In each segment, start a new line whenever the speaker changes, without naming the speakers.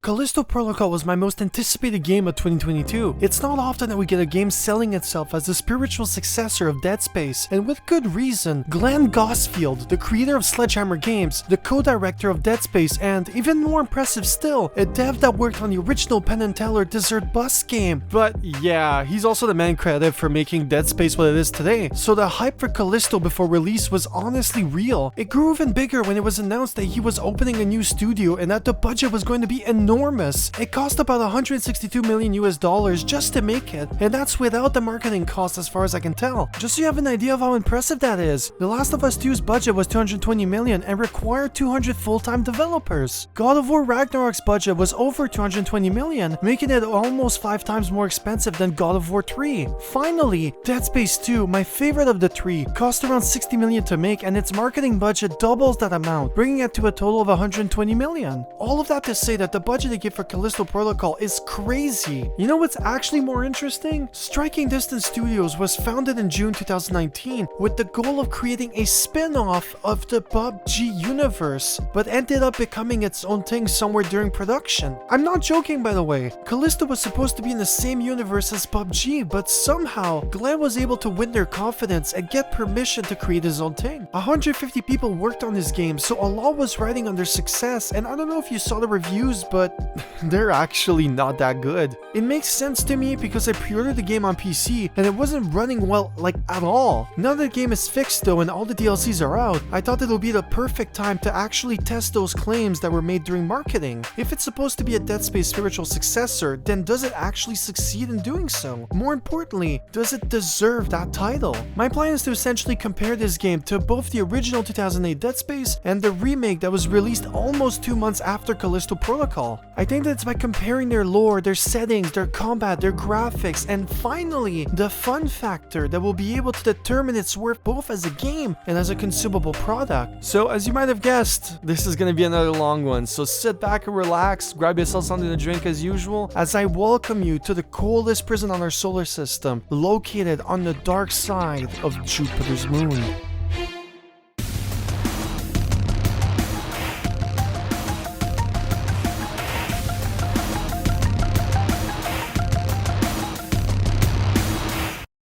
Callisto Protocol was my most anticipated game of 2022. It's not often that we get a game selling itself as the spiritual successor of Dead Space, and with good reason. Glenn Gosfield, the creator of Sledgehammer Games, the co-director of Dead Space, and even more impressive still, a dev that worked on the original Penn and Teller Desert Bus game. But yeah, he's also the man credited for making Dead Space what it is today, so the hype for Callisto before release was honestly real. It grew even bigger when it was announced that he was opening a new studio and that the budget was going to be enormous. It cost about $162 million just to make it, and that's without the marketing cost as far as I can tell. Just so you have an idea of how impressive that is, The Last of Us 2's budget was $220 million and required 200 full-time developers. God of War Ragnarok's budget was over $220 million, making it almost 5 times more expensive than God of War 3. Finally, Dead Space 2, my favorite of the three, cost around $60 million to make, and its marketing budget doubles that amount, bringing it to a total of $120 million. All of that to say that the budget they give for Callisto Protocol is crazy. You know what's actually more interesting? Striking Distance Studios was founded in June 2019 with the goal of creating a spin-off of the PUBG universe, but ended up becoming its own thing somewhere during production. I'm not joking, by the way. Callisto was supposed to be in the same universe as PUBG, but somehow Glenn was able to win their confidence and get permission to create his own thing. 150 people worked on this game, so a lot was riding on their success, and I don't know if you saw the reviews, but they're actually not that good. It makes sense to me because I pre-ordered the game on PC and it wasn't running well, like at all. Now that the game is fixed though and all the DLCs are out, I thought it'll be the perfect time to actually test those claims that were made during marketing. If it's supposed to be a Dead Space spiritual successor, then does it actually succeed in doing so? More importantly, does it deserve that title? My plan is to essentially compare this game to both the original 2008 Dead Space and the remake that was released almost 2 months after Callisto Protocol. I think that it's by comparing their lore, their settings, their combat, their graphics, and finally, the fun factor that will be able to determine its worth both as a game and as a consumable product. So as you might have guessed, this is going to be another long one, so sit back and relax, grab yourself something to drink as usual, as I welcome you to the coldest prison on our solar system, located on the dark side of Jupiter's moon.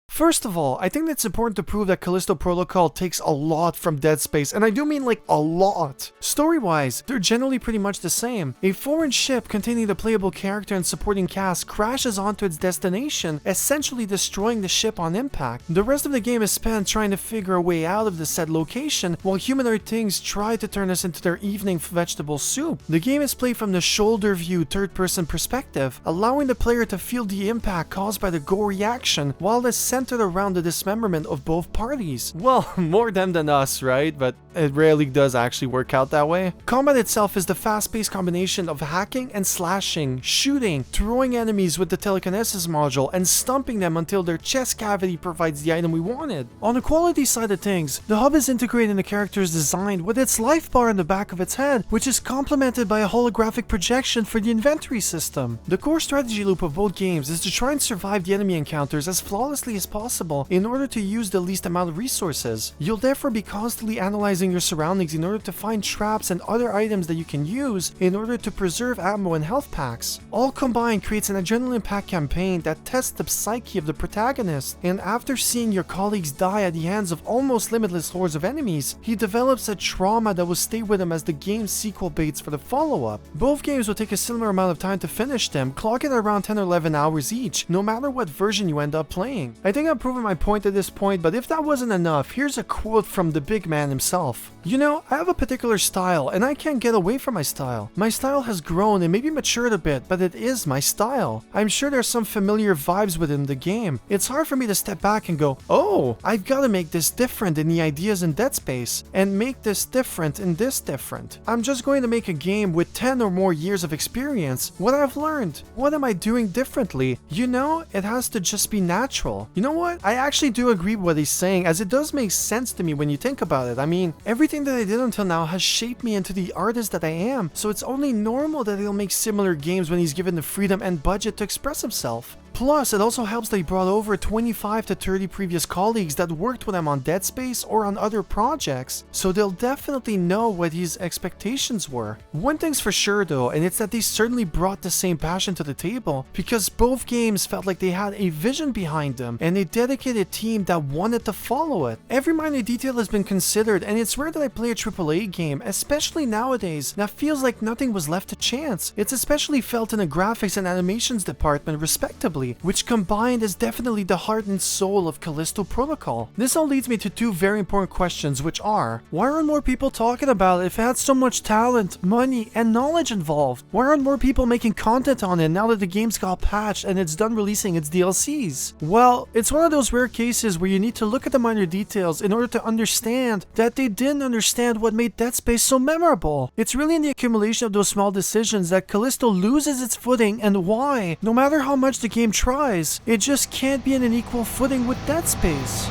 First of all, I think it's important to prove that Callisto Protocol takes a lot from Dead Space, and I do mean like a lot. Story-wise, they're generally pretty much the same. A foreign ship containing the playable character and supporting cast crashes onto its destination, essentially destroying the ship on impact. The rest of the game is spent trying to figure a way out of the said location, while humanoid things try to turn us into their evening vegetable soup. The game is played from the shoulder view third-person perspective, allowing the player to feel the impact caused by the gory action, while the centered around the dismemberment of both parties. Well, more them than us, right? But it rarely does actually work out that way. Combat itself is the fast-paced combination of hacking and slashing, shooting, throwing enemies with the telekinesis module, and stumping them until their chest cavity provides the item we wanted. On the quality side of things, the hub is integrated in the character's design with its life bar in the back of its head, which is complemented by a holographic projection for the inventory system. The core strategy loop of both games is to try and survive the enemy encounters as flawlessly as possible in order to use the least amount of resources. You'll therefore be constantly analyzing your surroundings in order to find traps and other items that you can use in order to preserve ammo and health packs. All combined creates an adrenaline-packed campaign that tests the psyche of the protagonist, and after seeing your colleagues die at the hands of almost limitless hordes of enemies, he develops a trauma that will stay with him as the game's sequel baits for the follow-up. Both games will take a similar amount of time to finish them, clocking at around 10 or 11 hours each, no matter what version you end up playing. I think I've proven my point at this point, but if that wasn't enough, here's a quote from the big man himself. You know, I have a particular style, and I can't get away from my style. My style has grown and maybe matured a bit, but it is my style. I'm sure there's some familiar vibes within the game. It's hard for me to step back and go, oh, I've got to make this different in the ideas in Dead Space, and make this different in this different. I'm just going to make a game with 10 or more years of experience. What I've learned, what am I doing differently? You know, it has to just be natural. You know what? I actually do agree with what he's saying, as it does make sense to me when you think about it. I mean, everything that I did until now has shaped me into the artist that I am, so it's only normal that he'll make similar games when he's given the freedom and budget to express himself. Plus, it also helps that he brought over 25 to 30 previous colleagues that worked with him on Dead Space or on other projects, so they'll definitely know what his expectations were. One thing's for sure though, and it's that they certainly brought the same passion to the table, because both games felt like they had a vision behind them and a dedicated team that wanted to follow it. Every minor detail has been considered, and it's rare that I play a AAA game, especially nowadays, that feels like nothing was left to chance. It's especially felt in the graphics and animations department respectively, which combined is definitely the heart and soul of Callisto Protocol. This all leads me to two very important questions, which are, why aren't more people talking about it if it had so much talent, money, and knowledge involved? Why aren't more people making content on it now that the game's got patched and it's done releasing its DLCs? Well, it's one of those rare cases where you need to look at the minor details in order to understand that they didn't understand what made Dead Space so memorable. It's really in the accumulation of those small decisions that Callisto loses its footing, and why, no matter how much the game tries, it just can't be in an equal footing with Dead Space.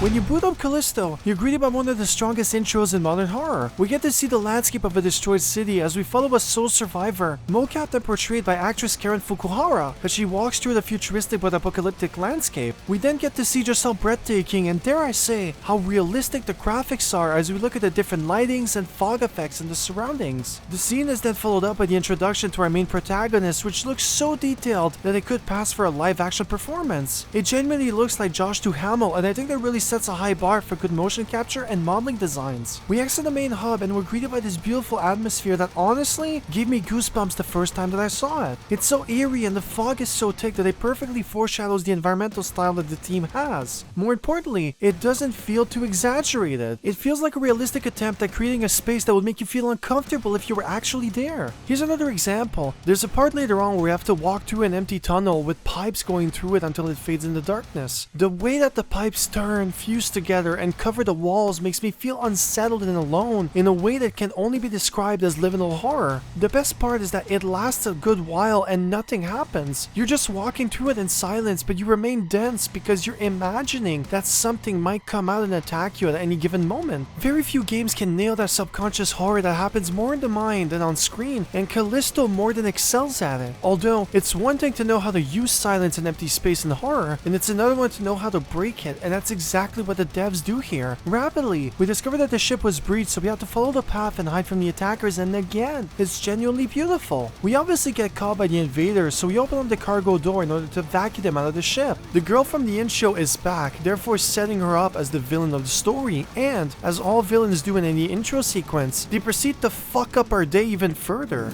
When you boot up Callisto, you're greeted by one of the strongest intros in modern horror. We get to see the landscape of a destroyed city as we follow a sole survivor, mocapped and portrayed by actress Karen Fukuhara, as she walks through the futuristic but apocalyptic landscape. We then get to see just how breathtaking and, dare I say, how realistic the graphics are as we look at the different lightings and fog effects in the surroundings. The scene is then followed up by the introduction to our main protagonist, which looks so detailed that it could pass for a live-action performance. It genuinely looks like Josh Duhamel, and I think that really sets a high bar for good motion capture and modeling designs. We exit the main hub and we're greeted by this beautiful atmosphere that honestly gave me goosebumps the first time that I saw it. It's so eerie and the fog is so thick that it perfectly foreshadows the environmental style that the team has. More importantly, it doesn't feel too exaggerated. It feels like a realistic attempt at creating a space that would make you feel uncomfortable if you were actually there. Here's another example. There's a part later on where we have to walk through an empty tunnel with pipes going through it until it fades in the darkness. The way that the pipes turn, fuse together, and cover the walls makes me feel unsettled and alone in a way that can only be described as liminal horror. The best part is that it lasts a good while and nothing happens. You're just walking through it in silence, but you remain dense because you're imagining that something might come out and attack you at any given moment. Very few games can nail that subconscious horror that happens more in the mind than on screen, and Callisto more than excels at it. Although, it's one thing to know how to use silence and empty space in horror, and it's another one to know how to break it, and that's exactly what the devs do here. Rapidly, we discover that the ship was breached, so we have to follow the path and hide from the attackers, and again, it's genuinely beautiful. We obviously get caught by the invaders, so we open up the cargo door in order to evacuate them out of the ship. The girl from the intro is back, therefore setting her up as the villain of the story, and, as all villains do in any intro sequence, they proceed to fuck up our day even further.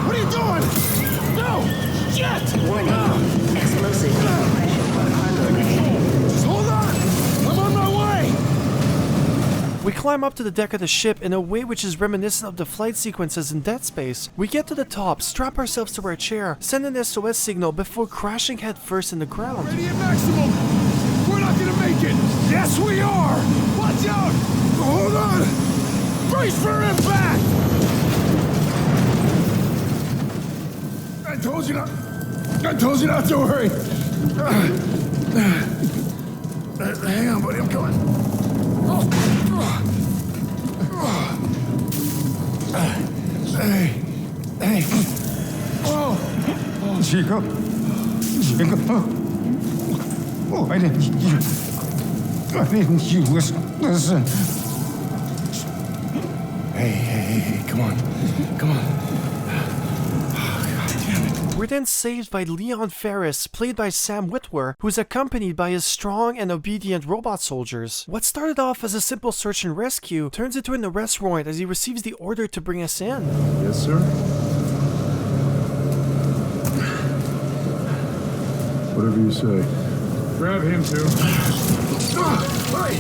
What are you doing? No! Shit!
Warning. Explosive decompression on cargo bay.
Hold on! I'm on my way!
We climb up to the deck of the ship in a way which is reminiscent of the flight sequences in Dead Space. We get to the top, strap ourselves to our chair, send an SOS signal before crashing headfirst in the ground.
Ready at maximum! We're not gonna make it! Yes, we are! Watch out! Hold on! Brace for impact! I told you not to worry! Hang on, buddy, I'm coming. Hey. Oh.
Chico. Oh, I didn't you listen.
Hey, come on.
We're then saved by Leon Ferris, played by Sam Witwer, who's accompanied by his strong and obedient robot soldiers. What started off as a simple search and rescue turns into an arrest warrant as he receives the order to bring us in.
Yes, sir? Whatever you say. Grab him too. Hey,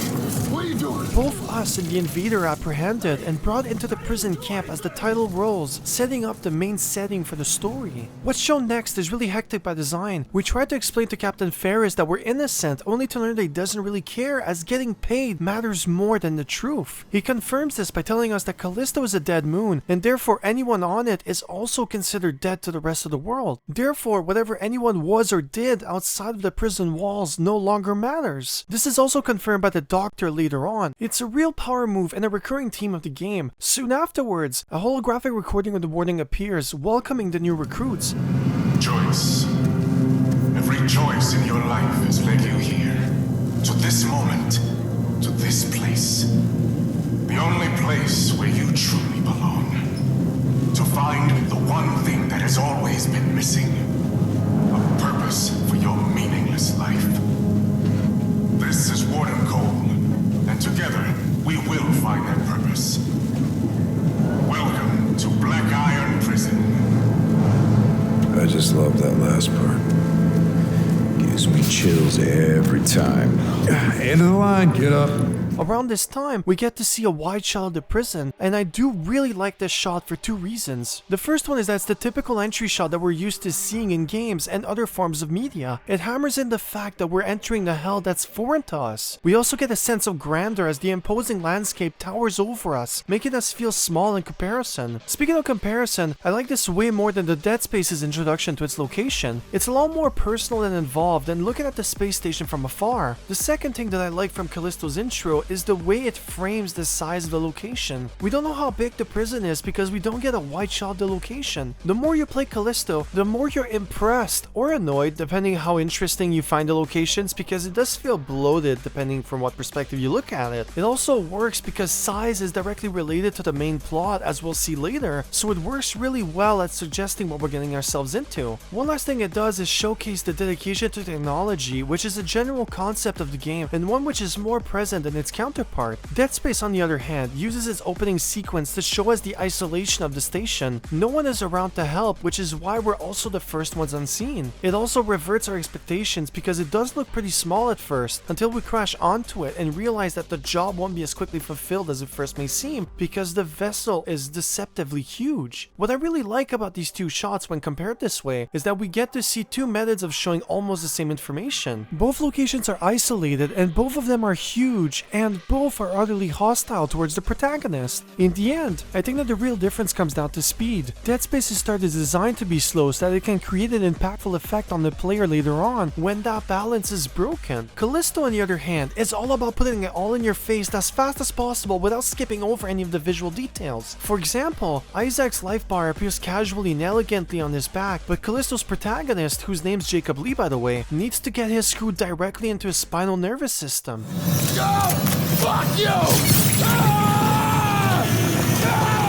what are you doing?
Both us and the invader are apprehended and brought into the prison camp as the title rolls, setting up the main setting for the story. What's shown next is really hectic by design. We try to explain to Captain Ferris that we're innocent, only to learn that he doesn't really care, as getting paid matters more than the truth. He confirms this by telling us that Callisto is a dead moon, and therefore anyone on it is also considered dead to the rest of the world. Therefore, whatever anyone was or did outside of the prison walls no longer matters. This is also confirmed by the Doctor later on. It's a real power move and a recurring theme of the game. Soon afterwards, a holographic recording of the warning appears, welcoming the new recruits.
Choice. Every choice in your life has led you here. To this moment. To this place. The only place where you truly belong. To find the one thing that has always been missing. A purpose for your meaningless life. This is Warden Cole, and together we will find that purpose. Welcome to Black Iron Prison.
I just love that last part. Gives me chills every time.
End of the line, get up.
Around this time, we get to see a wide shot of the prison, and I do really like this shot for two reasons. The first one is that it's the typical entry shot that we're used to seeing in games and other forms of media. It hammers in the fact that we're entering the hell that's foreign to us. We also get a sense of grandeur as the imposing landscape towers over us, making us feel small in comparison. Speaking of comparison, I like this way more than the Dead Space's introduction to its location. It's a lot more personal and involved than looking at the space station from afar. The second thing that I like from Callisto's intro is the way it frames the size of the location. We don't know how big the prison is because we don't get a wide shot of the location. The more you play Callisto, the more you're impressed or annoyed depending how interesting you find the locations, because it does feel bloated depending from what perspective you look at it. It also works because size is directly related to the main plot, as we'll see later, so it works really well at suggesting what we're getting ourselves into. One last thing it does is showcase the dedication to technology, which is a general concept of the game and one which is more present than its counterpart. Dead Space, on the other hand, uses its opening sequence to show us the isolation of the station. No one is around to help, which is why we're also the first ones unseen. It also reverts our expectations because it does look pretty small at first, until we crash onto it and realize that the job won't be as quickly fulfilled as it first may seem, because the vessel is deceptively huge. What I really like about these two shots when compared this way is that we get to see two methods of showing almost the same information. Both locations are isolated and both of them are huge, and both are utterly hostile towards the protagonist. In the end, I think that the real difference comes down to speed. Dead Space's start is designed to be slow so that it can create an impactful effect on the player later on when that balance is broken. Callisto, on the other hand, is all about putting it all in your face as fast as possible without skipping over any of the visual details. For example, Isaac's life bar appears casually and elegantly on his back, but Callisto's protagonist, whose name's Jacob Lee by the way, needs to get his screw directly into his spinal nervous system.
Go! Fuck you! Ah! Ah!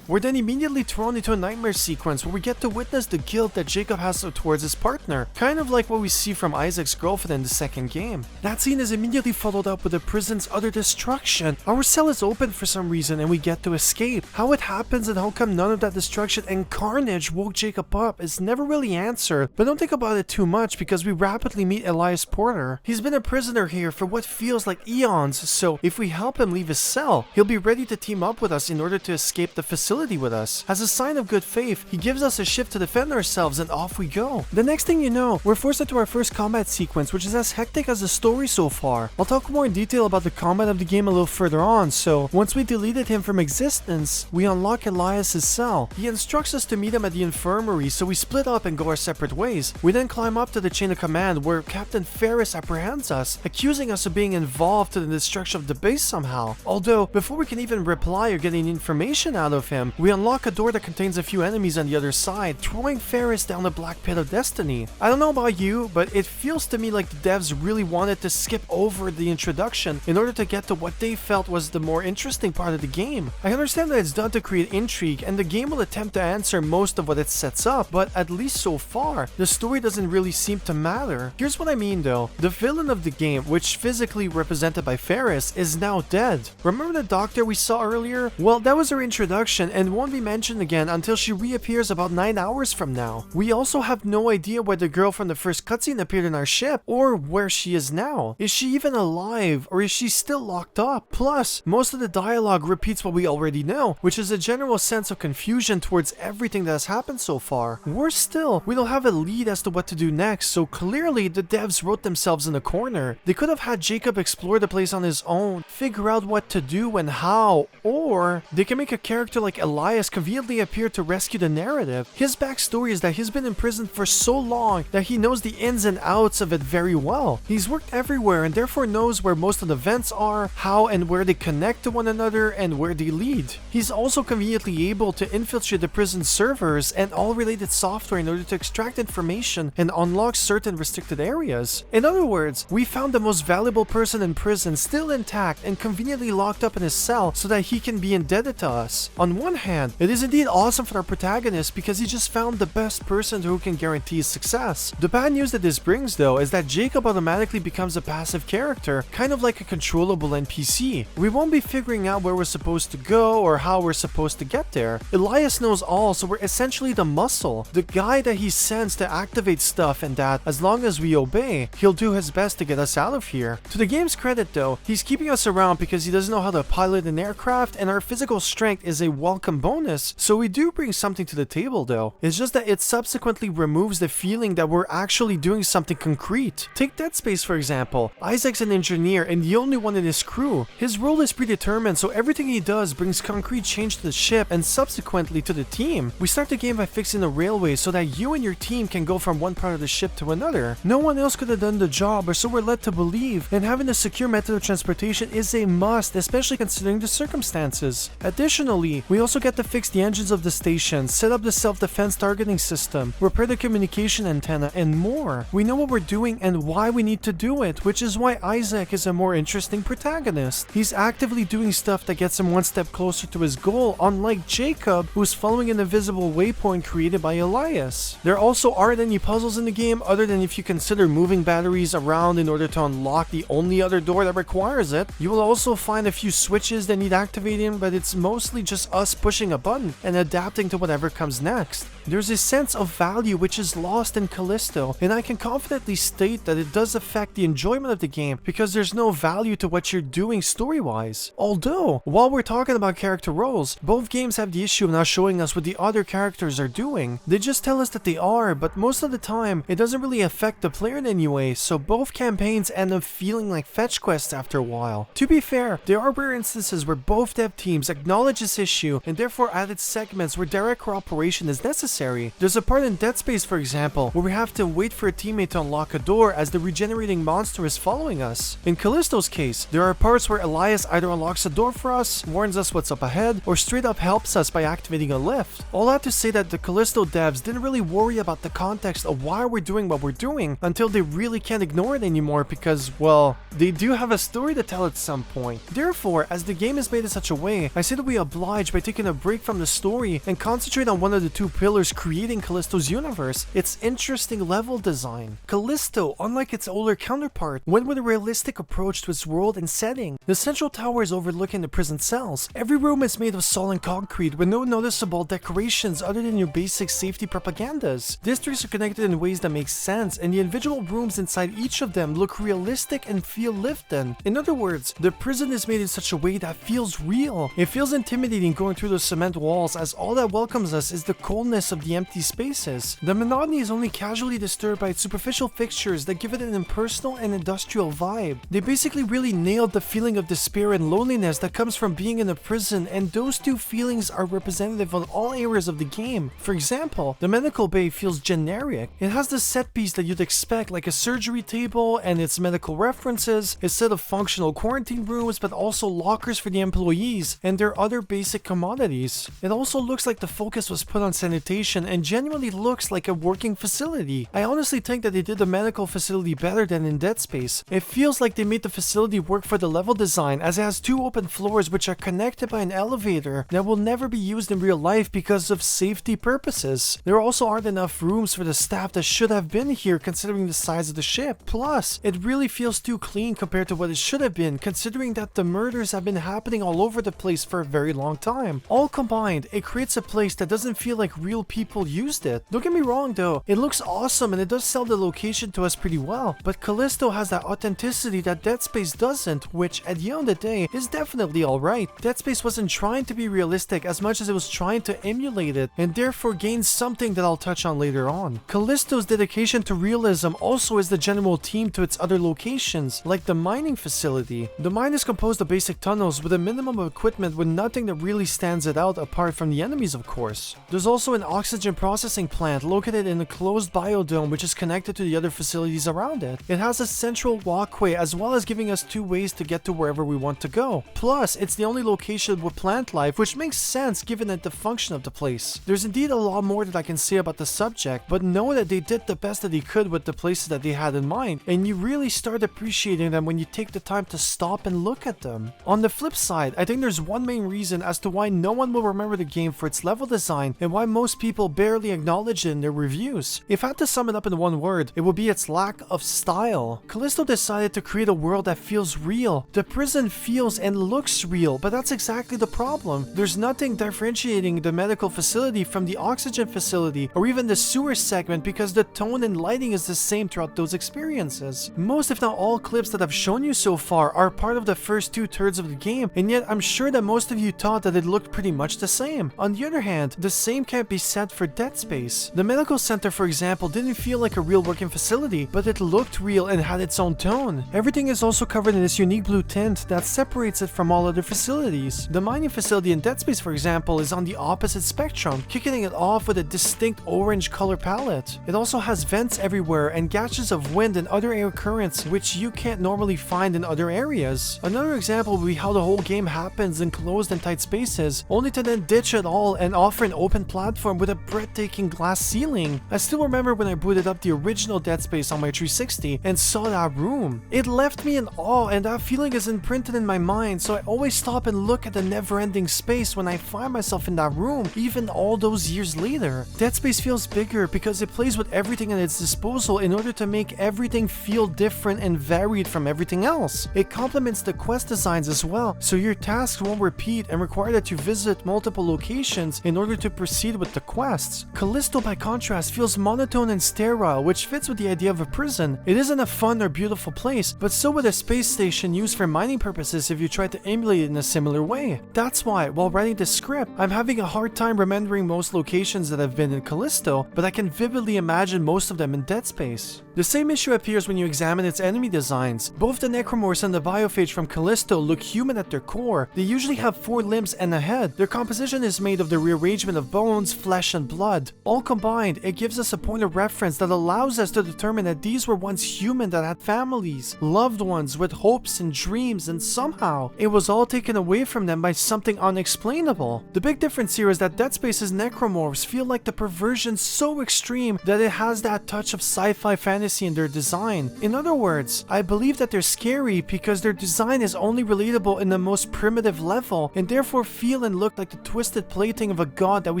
We're then immediately thrown into a nightmare sequence where we get to witness the guilt that Jacob has towards his partner, kind of like what we see from Isaac's girlfriend in the second game. That scene is immediately followed up with the prison's utter destruction. Our cell is open for some reason and we get to escape. How it happens and how come none of that destruction and carnage woke Jacob up is never really answered, but don't think about it too much because we rapidly meet Elias Porter. He's been a prisoner here for what feels like eons, so if we help him leave his cell, he'll be ready to team up with us in order to escape the facility with us. As a sign of good faith, he gives us a shift to defend ourselves and off we go. The next thing you know, we're forced into our first combat sequence, which is as hectic as the story so far. I'll talk more in detail about the combat of the game a little further on, so once we deleted him from existence, we unlock Elias's cell. He instructs us to meet him at the infirmary, so we split up and go our separate ways. We then climb up to the chain of command where Captain Ferris apprehends us, accusing us of being involved to the destruction of the base somehow. Although, before we can even reply or get any information out of him, we unlock a door that contains a few enemies on the other side, throwing Ferris down the black pit of destiny. I don't know about you, but it feels to me like the devs really wanted to skip over the introduction in order to get to what they felt was the more interesting part of the game. I understand that it's done to create intrigue, and the game will attempt to answer most of what it sets up, but at least so far, the story doesn't really seem to matter. Here's what I mean though. The villain of the game, which physically represented by Ferris, is now dead. Remember the doctor we saw earlier? Well, that was her introduction, and won't be mentioned again until she reappears about 9 hours from now. We also have no idea where the girl from the first cutscene appeared in our ship, or where she is now. Is she even alive, or is she still locked up? Plus, most of the dialogue repeats what we already know, which is a general sense of confusion towards everything that has happened so far. Worse still, we don't have a lead as to what to do next, so clearly the devs wrote themselves in a corner. They could have had Jacob explore the place on his own, figure out what to do and how, or they can make a character like Elias conveniently appear to rescue the narrative. His backstory is that he's been in prison for so long that he knows the ins and outs of it very well. He's worked everywhere and therefore knows where most of the vents are, how and where they connect to one another, and where they lead. He's also conveniently able to infiltrate the prison servers and all related software in order to extract information and unlock certain restricted areas. In other words, we found the most valuable person in prison still intact and conveniently locked up in his cell so that he can be indebted to us. On one hand, it is indeed awesome for our protagonist because he just found the best person who can guarantee his success. The bad news that this brings though is that Jacob automatically becomes a passive character, kind of like a controllable NPC. We won't be figuring out where we're supposed to go or how we're supposed to get there. Elias knows all, so we're essentially the muscle, the guy that he sends to activate stuff, and that, as long as we obey, he'll do his best to get us out of here. To the game's credit though, he's keeping us around because he doesn't know how to pilot an aircraft, and our physical strength is a welcome bonus, so we do bring something to the table though. It's just that it subsequently removes the feeling that we're actually doing something concrete. Take Dead Space for example. Isaac's an engineer and the only one in his crew. His role is predetermined, so everything he does brings concrete change to the ship and subsequently to the team. We start the game by fixing the railway so that you and your team can go from one part of the ship to another. No one else could have done the job, or so we're led to believe, and having a secure method of transportation is a must, especially considering the circumstances. Additionally, we also get to fix the engines of the station, set up the self-defense targeting system, repair the communication antenna, and more. We know what we're doing and why we need to do it, which is why Isaac is a more interesting protagonist. He's actively doing stuff that gets him one step closer to his goal, unlike Jacob, who's following an invisible waypoint created by Elias. There also aren't any puzzles in the game other than if you consider moving batteries around in order to unlock the only other door that requires it. You will also find a few switches that need activating, but it's mostly just us pushing a button and adapting to whatever comes next. There's a sense of value which is lost in Callisto, and I can confidently state that it does affect the enjoyment of the game because there's no value to what you're doing story-wise. Although, while we're talking about character roles, both games have the issue of not showing us what the other characters are doing. They just tell us that they are, but most of the time, it doesn't really affect the player in any way, so both campaigns end up feeling like fetch quests after a while. To be fair, there are rare instances where both dev teams acknowledge this issue and therefore added segments where direct cooperation is necessary. There's a part in Dead Space, for example, where we have to wait for a teammate to unlock a door as the regenerating monster is following us. In Callisto's case, there are parts where Elias either unlocks a door for us, warns us what's up ahead, or straight up helps us by activating a lift. All that to say that the Callisto devs didn't really worry about the context of why we're doing what we're doing until they really can't ignore it anymore because, well, they do have a story to tell at some point. Therefore, as the game is made in such a way, I say that we oblige by taking a break from the story and concentrate on one of the two pillars creating Callisto's universe, its interesting level design. Callisto, unlike its older counterpart, went with a realistic approach to its world and setting. The central tower is overlooking the prison cells. Every room is made of solid concrete with no noticeable decorations other than your basic safety propagandas. Districts are connected in ways that make sense, and the individual rooms inside each of them look realistic and feel lived in. In other words, the prison is made in such a way that feels real. It feels intimidating going through those cement walls, as all that welcomes us is the coldness of the empty spaces. The monotony is only casually disturbed by its superficial fixtures that give it an impersonal and industrial vibe. They basically really nailed the feeling of despair and loneliness that comes from being in a prison, and those two feelings are representative on all areas of the game. For example, the medical bay feels generic. It has the set piece that you'd expect, like a surgery table and its medical references, a set of functional quarantine rooms, but also lockers for the employees and their other basic commodities. It also looks like the focus was put on sanitation location and genuinely looks like a working facility. I honestly think that they did the medical facility better than in Dead Space. It feels like they made the facility work for the level design, as it has 2 open floors which are connected by an elevator that will never be used in real life because of safety purposes. There also aren't enough rooms for the staff that should have been here considering the size of the ship. Plus, it really feels too clean compared to what it should have been, considering that the murders have been happening all over the place for a very long time. All combined, it creates a place that doesn't feel like real people used it. Don't get me wrong though, it looks awesome and it does sell the location to us pretty well, but Callisto has that authenticity that Dead Space doesn't, which at the end of the day is definitely alright. Dead Space wasn't trying to be realistic as much as it was trying to emulate it, and therefore gained something that I'll touch on later on. Callisto's dedication to realism also is the general theme to its other locations, like the mining facility. The mine is composed of basic tunnels with a minimum of equipment with nothing that really stands it out apart from the enemies, of course. There's also an oxygen processing plant located in a closed biodome which is connected to the other facilities around it. It has a central walkway as well as giving us 2 ways to get to wherever we want to go. Plus, it's the only location with plant life, which makes sense given the function of the place. There's indeed a lot more that I can say about the subject, but know that they did the best that they could with the places that they had in mind, and you really start appreciating them when you take the time to stop and look at them. On the flip side, I think there's one main reason as to why no one will remember the game for its level design and why most people barely acknowledge it in their reviews. If I had to sum it up in one word, it would be its lack of style. Callisto decided to create a world that feels real. The prison feels and looks real, but that's exactly the problem. There's nothing differentiating the medical facility from the oxygen facility or even the sewer segment because the tone and lighting is the same throughout those experiences. Most if not all clips that I've shown you so far are part of the first 2/3 of the game, and yet I'm sure that most of you thought that it looked pretty much the same. On the other hand, the same can't be said for Dead Space. The medical center, for example, didn't feel like a real working facility, but it looked real and had its own tone. Everything is also covered in this unique blue tint that separates it from all other facilities. The mining facility in Dead Space, for example, is on the opposite spectrum, kicking it off with a distinct orange color palette. It also has vents everywhere and gashes of wind and other air currents which you can't normally find in other areas. Another example would be how the whole game happens in closed and tight spaces, only to then ditch it all and offer an open platform with a breathtaking glass ceiling. I still remember when I booted up the original Dead Space on my 360 and saw that room. It left me in awe, and that feeling is imprinted in my mind, so I always stop and look at the never-ending space when I find myself in that room, even all those years later. Dead Space feels bigger because it plays with everything at its disposal in order to make everything feel different and varied from everything else. It complements the quest designs as well, so your tasks won't repeat and require that you visit multiple locations in order to proceed with the quests. Callisto, by contrast, feels monotone and sterile, which fits with the idea of a prison. It isn't a fun or beautiful place, but so would a space station used for mining purposes if you try to emulate it in a similar way. That's why, while writing the script, I'm having a hard time remembering most locations that I've been in Callisto, but I can vividly imagine most of them in Dead Space. The same issue appears when you examine its enemy designs. Both the necromorphs and the biophage from Callisto look human at their core. They usually have 4 limbs and a head. Their composition is made of the rearrangement of bones, flesh, and blood. All combined, it gives us a point of reference that allows us to determine that these were once human that had families, loved ones with hopes and dreams, and somehow it was all taken away from them by something unexplainable. The big difference here is that Dead Space's necromorphs feel like the perversion so extreme that it has that touch of sci-fi fantasy in their design. In other words, I believe that they're scary because their design is only relatable in the most primitive level and therefore feel and look like the twisted plaything of a god that we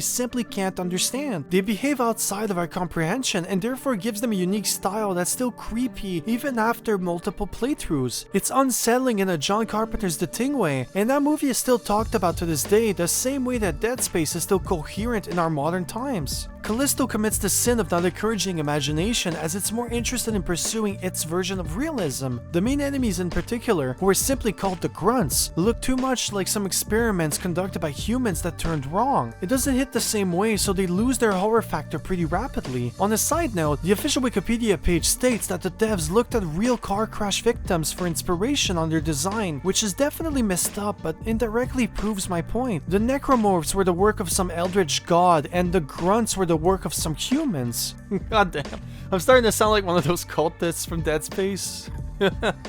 simply can't understand. They behave outside of our comprehension and therefore gives them a unique style that's still creepy even after multiple playthroughs. It's unsettling in a John Carpenter's The Thing way, and that movie is still talked about to this day the same way that Dead Space is still coherent in our modern times. Callisto commits the sin of not encouraging imagination as it's more interested in pursuing its version of realism. The main enemies in particular, who are simply called the Grunts, look too much like some experiments conducted by humans that turned wrong. It doesn't hit the same way, so they lose their horror factor pretty rapidly. On a side note, the official Wikipedia page states that the devs looked at real car crash victims for inspiration on their design, which is definitely messed up but indirectly proves my point. The necromorphs were the work of some eldritch god, and the Grunts were the work of some humans. God damn. I'm starting to sound like one of those cultists from Dead Space.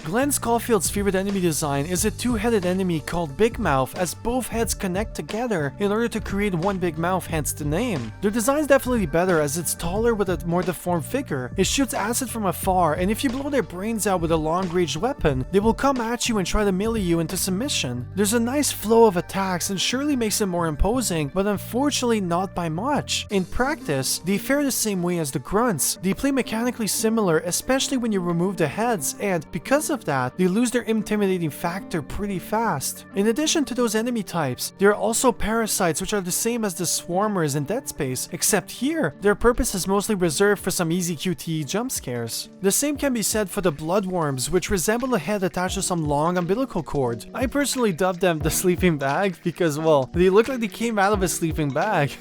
Glenn Scofield's favorite enemy design is a two-headed enemy called Big Mouth, as both heads connect together in order to create one big mouth, hence the name. Their design's definitely better as it's taller with a more deformed figure. It shoots acid from afar, and if you blow their brains out with a long-range weapon, they will come at you and try to melee you into submission. There's a nice flow of attacks and surely makes it more imposing, but unfortunately not by much. In practice, they fare the same way as the grunts. They play mechanically similar, especially when you remove the heads, and because of that, they lose their intimidating factor pretty fast. In addition to those enemy types, there are also parasites, which are the same as the swarmers in Dead Space, except here, their purpose is mostly reserved for some easy QTE jump scares. The same can be said for the bloodworms, which resemble a head attached to some long umbilical cord. I personally dubbed them the sleeping bag because, well, they look like they came out of a sleeping bag.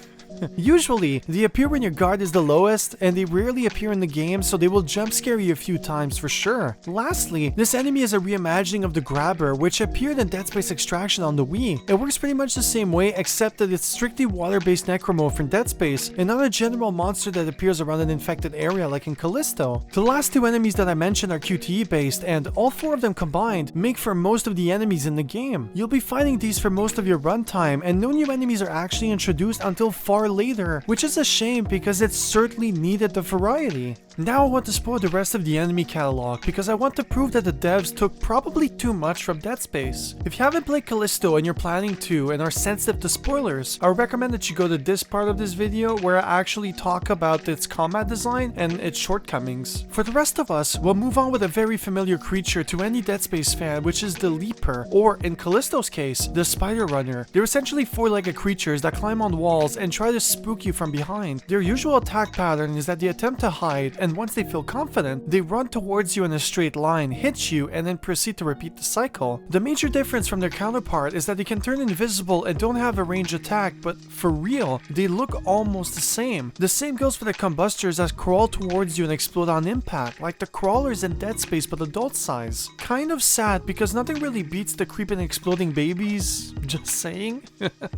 Usually, they appear when your guard is the lowest, and they rarely appear in the game, so they will jump scare you a few times for sure. Lastly, this enemy is a reimagining of the Grabber, which appeared in Dead Space Extraction on the Wii. It works pretty much the same way, except that it's strictly water-based necromorph from Dead Space, and not a general monster that appears around an infected area like in Callisto. The last two enemies that I mentioned are QTE-based, and all four of them combined make for most of the enemies in the game. You'll be fighting these for most of your runtime, and no new enemies are actually introduced until far later, which is a shame because it certainly needed the variety. Now I want to spoil the rest of the enemy catalog because I want to prove that the devs took probably too much from Dead Space. If you haven't played Callisto and you're planning to and are sensitive to spoilers, I recommend that you go to this part of this video where I actually talk about its combat design and its shortcomings. For the rest of us, we'll move on with a very familiar creature to any Dead Space fan, which is the Leaper, or in Callisto's case, the Spider Runner. They're essentially four-legged creatures that climb on walls and try to spook you from behind. Their usual attack pattern is that they attempt to hide, and once they feel confident, they run towards you in a straight line, hit you, and then proceed to repeat the cycle. The major difference from their counterpart is that they can turn invisible and don't have a range attack, but for real, they look almost the same. The same goes for the combustors that crawl towards you and explode on impact, like the crawlers in Dead Space but adult size. Kind of sad because nothing really beats the creeping exploding babies, just saying.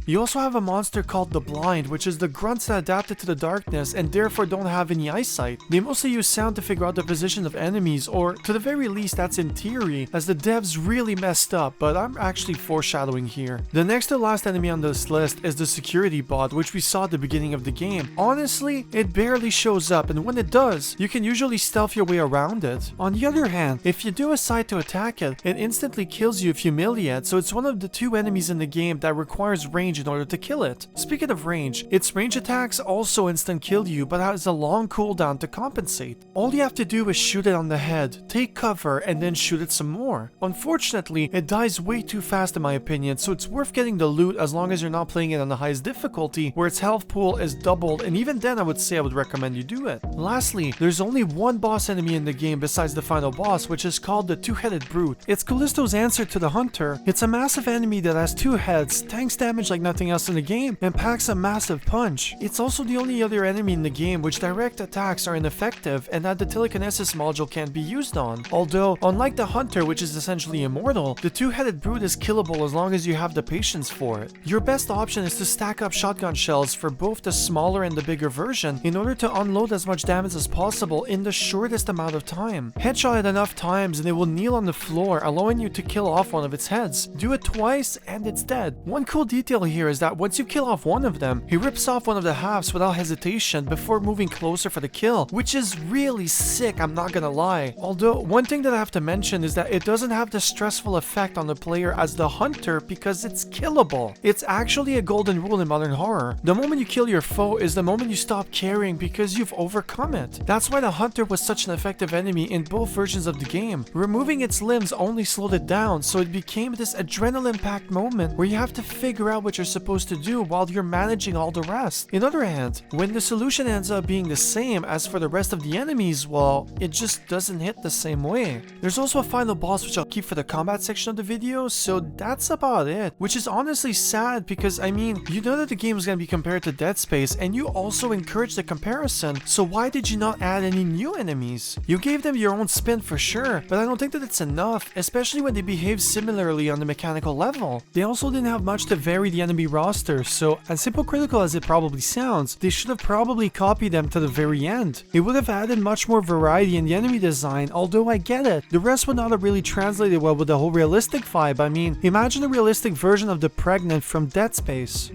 You also have a monster called the Blind, which is the grunts that adapted to the darkness and therefore don't have any eyesight. They mostly use sound to figure out the position of enemies, or to the very least that's in theory, as the devs really messed up, but I'm actually foreshadowing here. The next to last enemy on this list is the security bot, which we saw at the beginning of the game. Honestly, it barely shows up, and when it does, you can usually stealth your way around it. On the other hand, if you do decide to attack it, it instantly kills you if you melee it, so it's one of the two enemies in the game that requires range in order to kill it. Speaking of range, its range attacks also instant kill you, but has a long cooldown to compensate. All you have to do is shoot it on the head, take cover, and then shoot it some more. Unfortunately, it dies way too fast in my opinion, so it's worth getting the loot as long as you're not playing it on the highest difficulty, where its health pool is doubled, and even then I would say I would recommend you do it. Lastly, there's only one boss enemy in the game besides the final boss, which is called the Two-Headed Brute. It's Callisto's answer to the Hunter. It's a massive enemy that has two heads, tanks damage like nothing else in the game, and packs a massive punch. It's also the only other enemy in the game which direct attacks are ineffective and that the telekinesis module can't be used on. Although, unlike the Hunter, which is essentially immortal, the Two-Headed Brute is killable as long as you have the patience for it. Your best option is to stack up shotgun shells for both the smaller and the bigger version in order to unload as much damage as possible in the shortest amount of time. Headshot it enough times and it will kneel on the floor, allowing you to kill off one of its heads. Do it twice and it's dead. One cool detail here is that once you kill off one of them, he rips off one of the halves without hesitation before moving closer for the kill, which is really sick, I'm not gonna lie. Although, one thing that I have to mention is that it doesn't have the stressful effect on the player as the Hunter because it's killable. It's actually a golden rule in modern horror. The moment you kill your foe is the moment you stop caring because you've overcome it. That's why the Hunter was such an effective enemy in both versions of the game. Removing its limbs only slowed it down, so it became this adrenaline-packed moment where you have to figure out what you're supposed to do while you're managing all the rest. In other hand, when the solution ends up being the same as for the rest of the enemies, well, it just doesn't hit the same way. There's also a final boss which I'll keep for the combat section of the video, so that's about it. Which is honestly sad because, I mean, you know that the game is going to be compared to Dead Space, and you also encouraged the comparison, so why did you not add any new enemies? You gave them your own spin for sure, but I don't think that it's enough, especially when they behave similarly on the mechanical level. They also didn't have much to vary the enemy roster, so as hypocritical as as it probably sounds, they should have probably copied them to the very end. It would have added much more variety in the enemy design, although I get it. The rest would not have really translated well with the whole realistic vibe. I mean, imagine a realistic version of the Pregnant from Dead Space.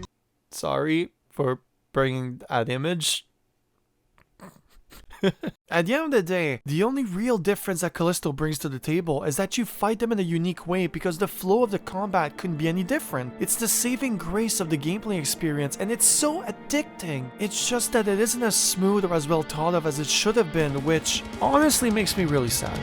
Sorry for bringing that image. At the end of the day, the only real difference that Callisto brings to the table is that you fight them in a unique way because the flow of the combat couldn't be any different. It's the saving grace of the gameplay experience, and it's so addicting. It's just that it isn't as smooth or as well thought of as it should have been, which honestly makes me really sad.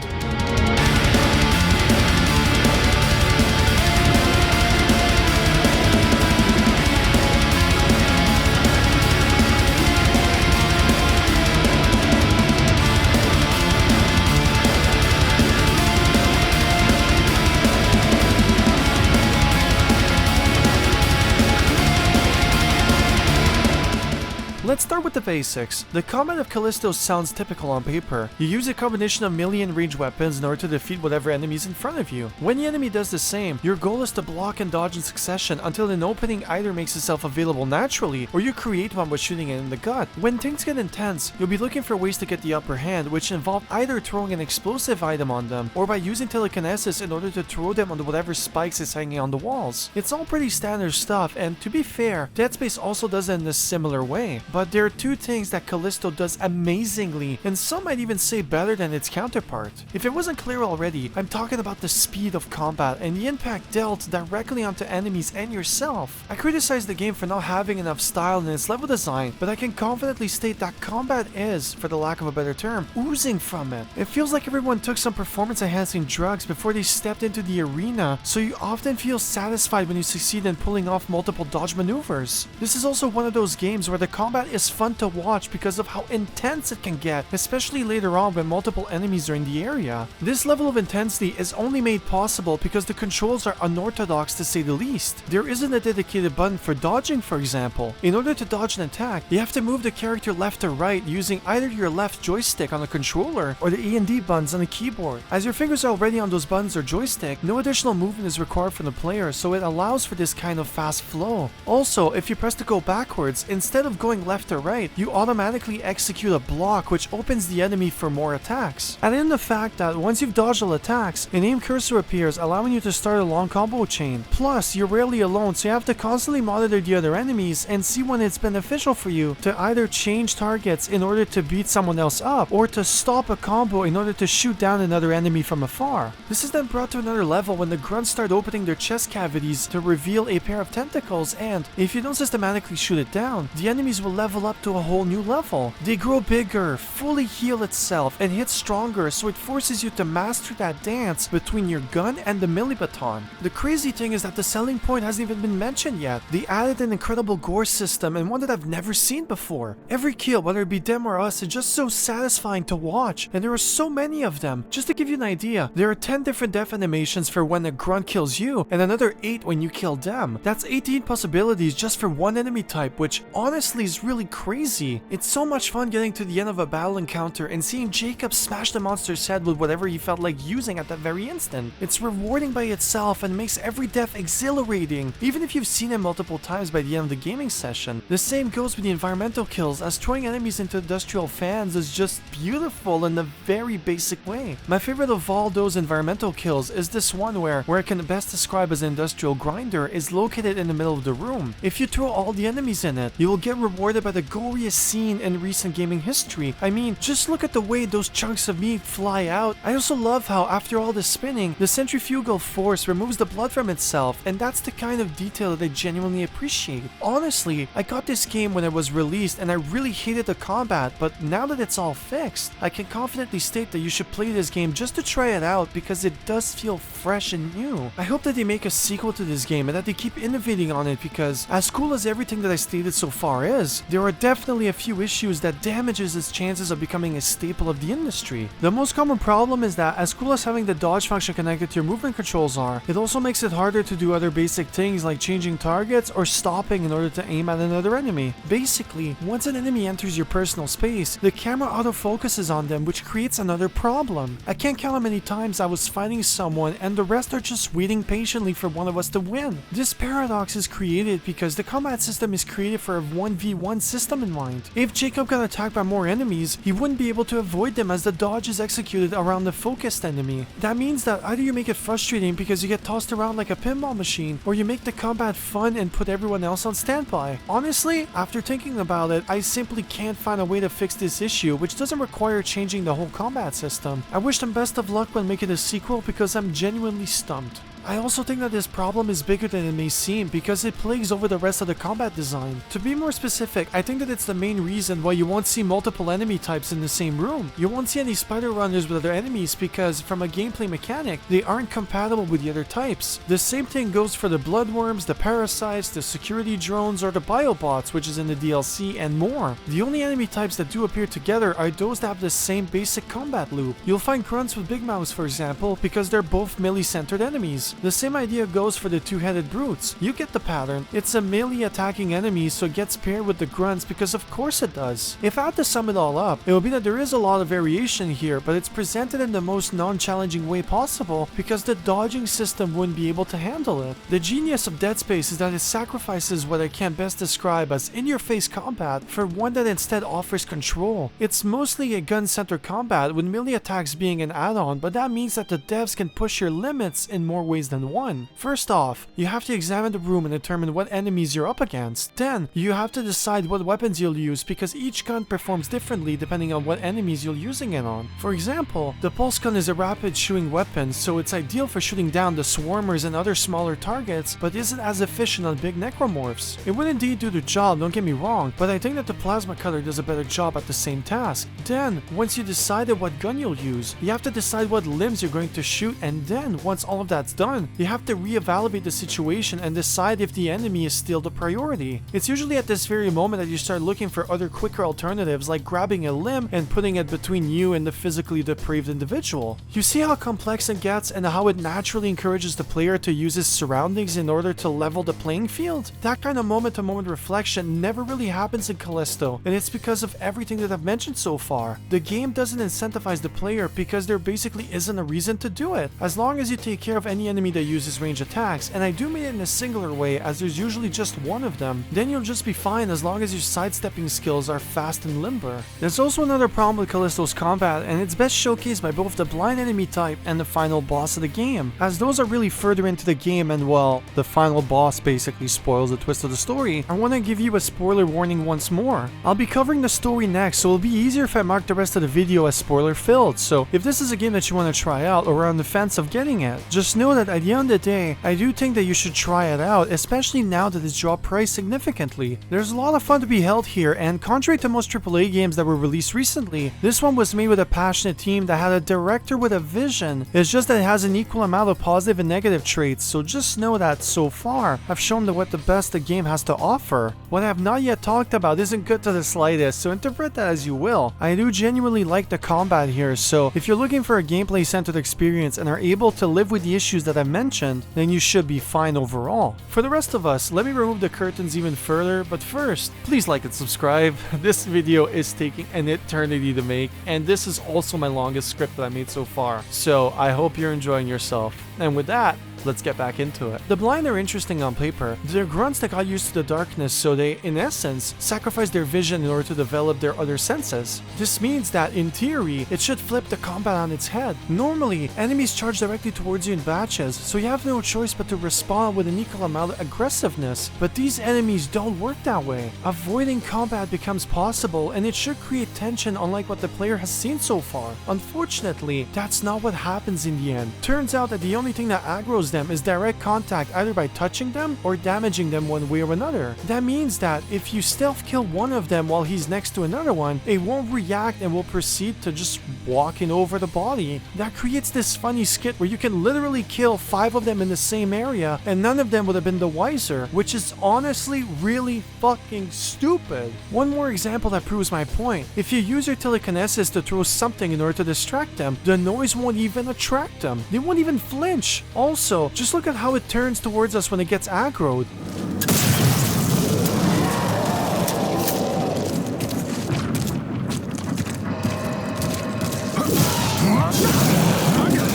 Let's start with the basics. The combat of Callisto sounds typical on paper. You use a combination of melee and range weapons in order to defeat whatever enemy is in front of you. When the enemy does the same, your goal is to block and dodge in succession until an opening either makes itself available naturally or you create one by shooting it in the gut. When things get intense, you'll be looking for ways to get the upper hand, which involve either throwing an explosive item on them or by using telekinesis in order to throw them onto whatever spikes is hanging on the walls. It's all pretty standard stuff, and to be fair, Dead Space also does it in a similar way. But there are two things that Callisto does amazingly, and some might even say better than its counterpart. If it wasn't clear already, I'm talking about the speed of combat and the impact dealt directly onto enemies and yourself. I criticize the game for not having enough style in its level design, but I can confidently state that combat is, for the lack of a better term, oozing from it. It feels like everyone took some performance-enhancing drugs before they stepped into the arena, so you often feel satisfied when you succeed in pulling off multiple dodge maneuvers. This is also one of those games where the combat is fun to watch because of how intense it can get, especially later on when multiple enemies are in the area. This level of intensity is only made possible because the controls are unorthodox to say the least. There isn't a dedicated button for dodging, for example. In order to dodge an attack, you have to move the character left or right using either your left joystick on the controller or the E and D buttons on the keyboard. As your fingers are already on those buttons or joystick, no additional movement is required from the player, so it allows for this kind of fast flow. Also, if you press to go backwards, instead of going left or right, you automatically execute a block which opens the enemy for more attacks. Add in the fact that once you've dodged all attacks, an aim cursor appears allowing you to start a long combo chain. Plus, you're rarely alone, so you have to constantly monitor the other enemies and see when it's beneficial for you to either change targets in order to beat someone else up or to stop a combo in order to shoot down another enemy from afar. This is then brought to another level when the grunts start opening their chest cavities to reveal a pair of tentacles, and if you don't systematically shoot it down, the enemies will level up to a whole new level. They grow bigger, fully heal itself, and hit stronger, so it forces you to master that dance between your gun and the melee baton. The crazy thing is that the selling point hasn't even been mentioned yet. They added an incredible gore system, and one that I've never seen before. Every kill, whether it be them or us, is just so satisfying to watch, and there are so many of them. Just to give you an idea, there are 10 different death animations for when a grunt kills you, and another 8 when you kill them. That's 18 possibilities just for one enemy type, which honestly is really crazy. It's so much fun getting to the end of a battle encounter and seeing Jacob smash the monster's head with whatever he felt like using at that very instant. It's rewarding by itself and makes every death exhilarating, even if you've seen it multiple times by the end of the gaming session. The same goes with the environmental kills, as throwing enemies into industrial fans is just beautiful in a very basic way. My favorite of all those environmental kills is this one where I can best describe as an industrial grinder is located in the middle of the room. If you throw all the enemies in it, you will get rewarded by the goriest scene in recent gaming history. I mean, just look at the way those chunks of meat fly out. I also love how after all the spinning, the centrifugal force removes the blood from itself, and that's the kind of detail that I genuinely appreciate. Honestly, I got this game when it was released and I really hated the combat, but now that it's all fixed, I can confidently state that you should play this game just to try it out because it does feel fresh and new. I hope that they make a sequel to this game and that they keep innovating on it because, as cool as everything that I stated so far is, there are definitely a few issues that damages its chances of becoming a staple of the industry. The most common problem is that as cool as having the dodge function connected to your movement controls are, it also makes it harder to do other basic things like changing targets or stopping in order to aim at another enemy. Basically, once an enemy enters your personal space, the camera autofocuses on them, which creates another problem. I can't count how many times I was fighting someone and the rest are just waiting patiently for one of us to win. This paradox is created because the combat system is created for a 1v1 system in mind. If Jacob got attacked by more enemies, he wouldn't be able to avoid them as the dodge is executed around the focused enemy. That means that either you make it frustrating because you get tossed around like a pinball machine, or you make the combat fun and put everyone else on standby. Honestly, after thinking about it, I simply can't find a way to fix this issue, which doesn't require changing the whole combat system. I wish them best of luck when making a sequel because I'm genuinely stumped. I also think that this problem is bigger than it may seem because it plagues over the rest of the combat design. To be more specific, I think that it's the main reason why you won't see multiple enemy types in the same room. You won't see any spider runners with other enemies because, from a gameplay mechanic, they aren't compatible with the other types. The same thing goes for the bloodworms, the parasites, the security drones, or the biobots, which is in the DLC, and more. The only enemy types that do appear together are those that have the same basic combat loop. You'll find grunts with big mouths, for example, because they're both melee-centered enemies. The same idea goes for the two-headed brutes. You get the pattern. It's a melee attacking enemy, so it gets paired with the grunts because of course it does. If I had to sum it all up, it would be that there is a lot of variation here, but it's presented in the most non-challenging way possible because the dodging system wouldn't be able to handle it. The genius of Dead Space is that it sacrifices what I can best describe as in-your-face combat for one that instead offers control. It's mostly a gun-centered combat, with melee attacks being an add-on, but that means that the devs can push your limits in more ways than one. First off, you have to examine the room and determine what enemies you're up against. Then, you have to decide what weapons you'll use because each gun performs differently depending on what enemies you're using it on. For example, the pulse gun is a rapid shooting weapon, so it's ideal for shooting down the swarmers and other smaller targets, but isn't as efficient on big necromorphs. It would indeed do the job, don't get me wrong, but I think that the plasma cutter does a better job at the same task. Then, once you decided what gun you'll use, you have to decide what limbs you're going to shoot, and then, once all of that's done, you have to reevaluate the situation and decide if the enemy is still the priority. It's usually at this very moment that you start looking for other quicker alternatives like grabbing a limb and putting it between you and the physically depraved individual. You see how complex it gets and how it naturally encourages the player to use his surroundings in order to level the playing field? That kind of moment-to-moment reflection never really happens in Callisto, and it's because of everything that I've mentioned so far. The game doesn't incentivize the player because there basically isn't a reason to do it. As long as you take care of any enemy that uses range attacks, and I do mean it in a singular way as there's usually just one of them, then you'll just be fine as long as your sidestepping skills are fast and limber. There's also another problem with Callisto's combat, and it's best showcased by both the blind enemy type and the final boss of the game, as those are really further into the game and, well, the final boss basically spoils the twist of the story. I want to give you a spoiler warning once more. I'll be covering the story next, so it'll be easier if I mark the rest of the video as spoiler filled, so if this is a game that you want to try out or are on the fence of getting it, just know that at the end of the day, I do think that you should try it out, especially now that it's dropped price significantly. There's a lot of fun to be held here, and contrary to most AAA games that were released recently, this one was made with a passionate team that had a director with a vision. It's just that it has an equal amount of positive and negative traits, so just know that so far, I've shown what the best the game has to offer. What I have not yet talked about isn't good to the slightest, so interpret that as you will. I do genuinely like the combat here, so if you're looking for a gameplay-centered experience and are able to live with the issues that I mentioned, then you should be fine overall. For the rest of us, let me remove the curtains even further, but first, please like and subscribe. This video is taking an eternity to make, and this is also my longest script that I made so far, so I hope you're enjoying yourself. And with that, let's get back into it. The blind are interesting on paper. They're grunts that got used to the darkness, so they, in essence, sacrifice their vision in order to develop their other senses. This means that, in theory, it should flip the combat on its head. Normally, enemies charge directly towards you in batches, so you have no choice but to respond with an equal amount of aggressiveness. But these enemies don't work that way. Avoiding combat becomes possible, and it should create tension unlike what the player has seen so far. Unfortunately, that's not what happens in the end. Turns out that the only thing that aggroes them is direct contact, either by touching them or damaging them one way or another. That means that if you stealth kill one of them while he's next to another one, it won't react and will proceed to just walking over the body. That creates this funny skit where you can literally kill 5 of them in the same area and none of them would have been the wiser, which is honestly really fucking stupid. One more example that proves my point. If you use your telekinesis to throw something in order to distract them, the noise won't even attract them. They won't even flinch. Also, just look at how it turns towards us when it gets aggroed.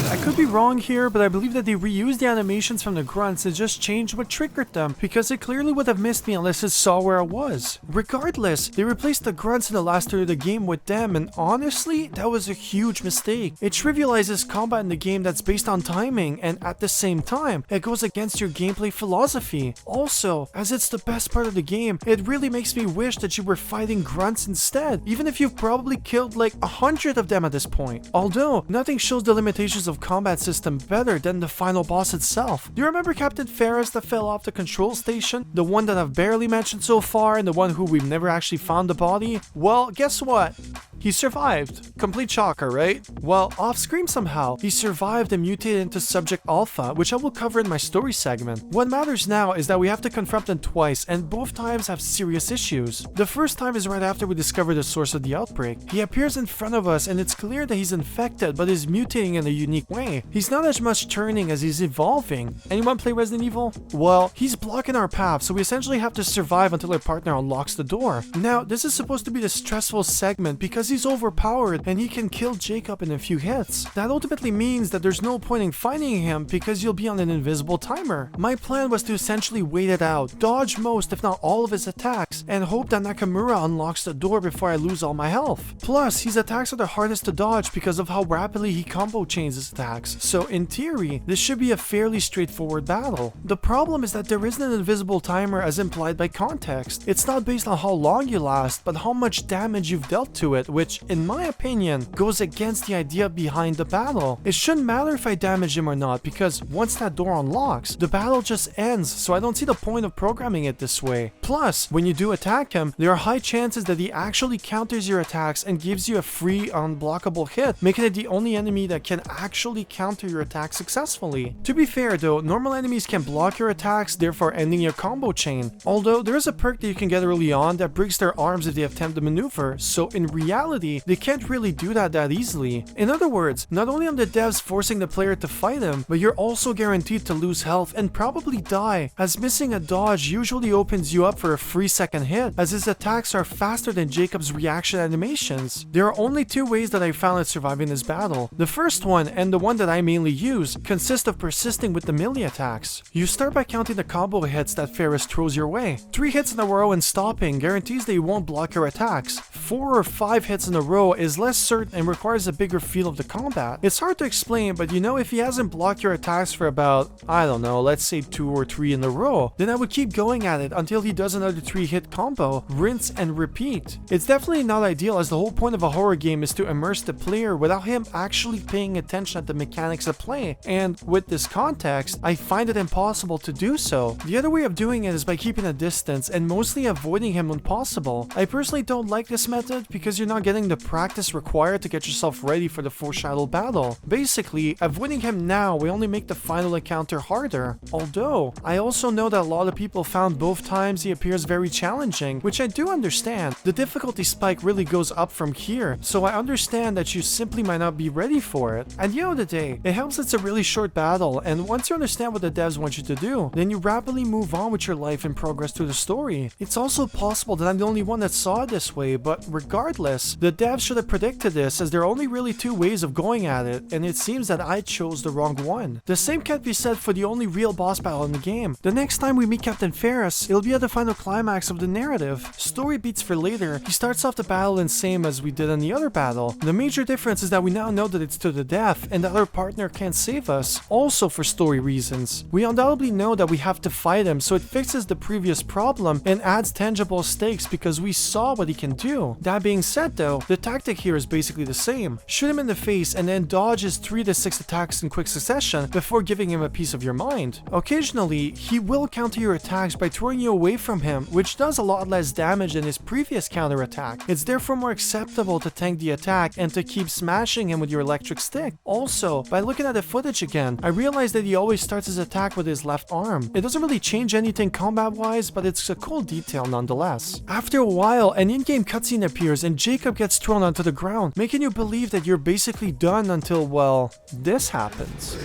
I could be wrong here, but I believe that they reused the animations from the grunts and just changed what triggered them, because it clearly would have missed me unless it saw where I was. Regardless, they replaced the grunts in the last third of the game with them, and honestly, that was a huge mistake. It trivializes combat in the game that's based on timing, and at the same time, it goes against your gameplay philosophy. Also, as it's the best part of the game, it really makes me wish that you were fighting grunts instead, even if you've probably killed like 100 of them at this point. Although, nothing shows the limitations of combat system better than the final boss itself. Do you remember Captain Ferris that fell off the control station? The one that I've barely mentioned so far and the one who we've never actually found the body? Well, guess what? He survived. Complete shocker, right? Well, off screen somehow, he survived and mutated into Subject Alpha, which I will cover in my story segment. What matters now is that we have to confront him twice, and both times have serious issues. The first time is right after we discover the source of the outbreak. He appears in front of us and it's clear that he's infected but is mutating in a unique way. He's not as much turning as he's evolving. Anyone play Resident Evil? Well, he's blocking our path, so we essentially have to survive until our partner unlocks the door. Now, this is supposed to be the stressful segment because he's overpowered and he can kill Jacob in a few hits. That ultimately means that there's no point in fighting him because you'll be on an invisible timer. My plan was to essentially wait it out, dodge most if not all of his attacks, and hope that Nakamura unlocks the door before I lose all my health. Plus, his attacks are the hardest to dodge because of how rapidly he combo chains his attacks, so in theory, this should be a fairly straightforward battle. The problem is that there isn't an invisible timer as implied by context. It's not based on how long you last, but how much damage you've dealt to it, which, in my opinion, goes against the idea behind the battle. It shouldn't matter if I damage him or not, because once that door unlocks, the battle just ends, so I don't see the point of programming it this way. Plus, when you do attack him, there are high chances that he actually counters your attacks and gives you a free, unblockable hit, making it the only enemy that can actually counter your attack successfully. To be fair though, normal enemies can block your attacks, therefore ending your combo chain. Although, there is a perk that you can get early on that breaks their arms if they attempt the maneuver, so in reality, they can't really do that easily. In other words, not only are the devs forcing the player to fight him, but you're also guaranteed to lose health and probably die, as missing a dodge usually opens you up for a free second hit, as his attacks are faster than Jacob's reaction animations. There are only 2 ways that I found at surviving this battle. The first one, and the one that I mainly use, consists of persisting with the melee attacks. You start by counting the combo hits that Ferris throws your way. 3 hits in a row and stopping guarantees that he won't block your attacks. 4 or 5 hits in a row is less certain and requires a bigger feel of the combat. It's hard to explain, but you know, if he hasn't blocked your attacks for about, I don't know, let's say 2 or 3 in a row, then I would keep going at it until he does another 3-hit combo, rinse and repeat. It's definitely not ideal, as the whole point of a horror game is to immerse the player without him actually paying attention at the mechanics of play, and with this context, I find it impossible to do so. The other way of doing it is by keeping a distance and mostly avoiding him when possible. I personally don't like this method because you're not getting the practice required to get yourself ready for the foreshadowed battle. Basically, avoiding him now will only make the final encounter harder. Although, I also know that a lot of people found both times he appears very challenging, which I do understand. The difficulty spike really goes up from here, so I understand that you simply might not be ready for it. At the end of the day, it helps it's a really short battle, and once you understand what the devs want you to do, then you rapidly move on with your life and progress through the story. It's also possible that I'm the only one that saw it this way, but regardless, the devs should have predicted this, as there are only really 2 ways of going at it, and it seems that I chose the wrong one. The same can't be said for the only real boss battle in the game. The next time we meet Captain Ferris, it'll be at the final climax of the narrative. Story beats for later, he starts off the battle the same as we did in the other battle. The major difference is that we now know that it's to the death, and that our partner can't save us, also for story reasons. We undoubtedly know that we have to fight him, so it fixes the previous problem and adds tangible stakes because we saw what he can do. battle. That being said though, the tactic here is basically the same. Shoot him in the face and then dodge his 3 to 6 attacks in quick succession before giving him a piece of your mind. Occasionally, he will counter your attacks by throwing you away from him, which does a lot less damage than his previous counter attack. It's therefore more acceptable to tank the attack and to keep smashing him with your electric stick. Also, by looking at the footage again, I realized that he always starts his attack with his left arm. It doesn't really change anything combat-wise, but it's a cool detail nonetheless. After a while, an in-game cutscene appears and Jacob gets thrown onto the ground, making you believe that you're basically done until, well, this happens.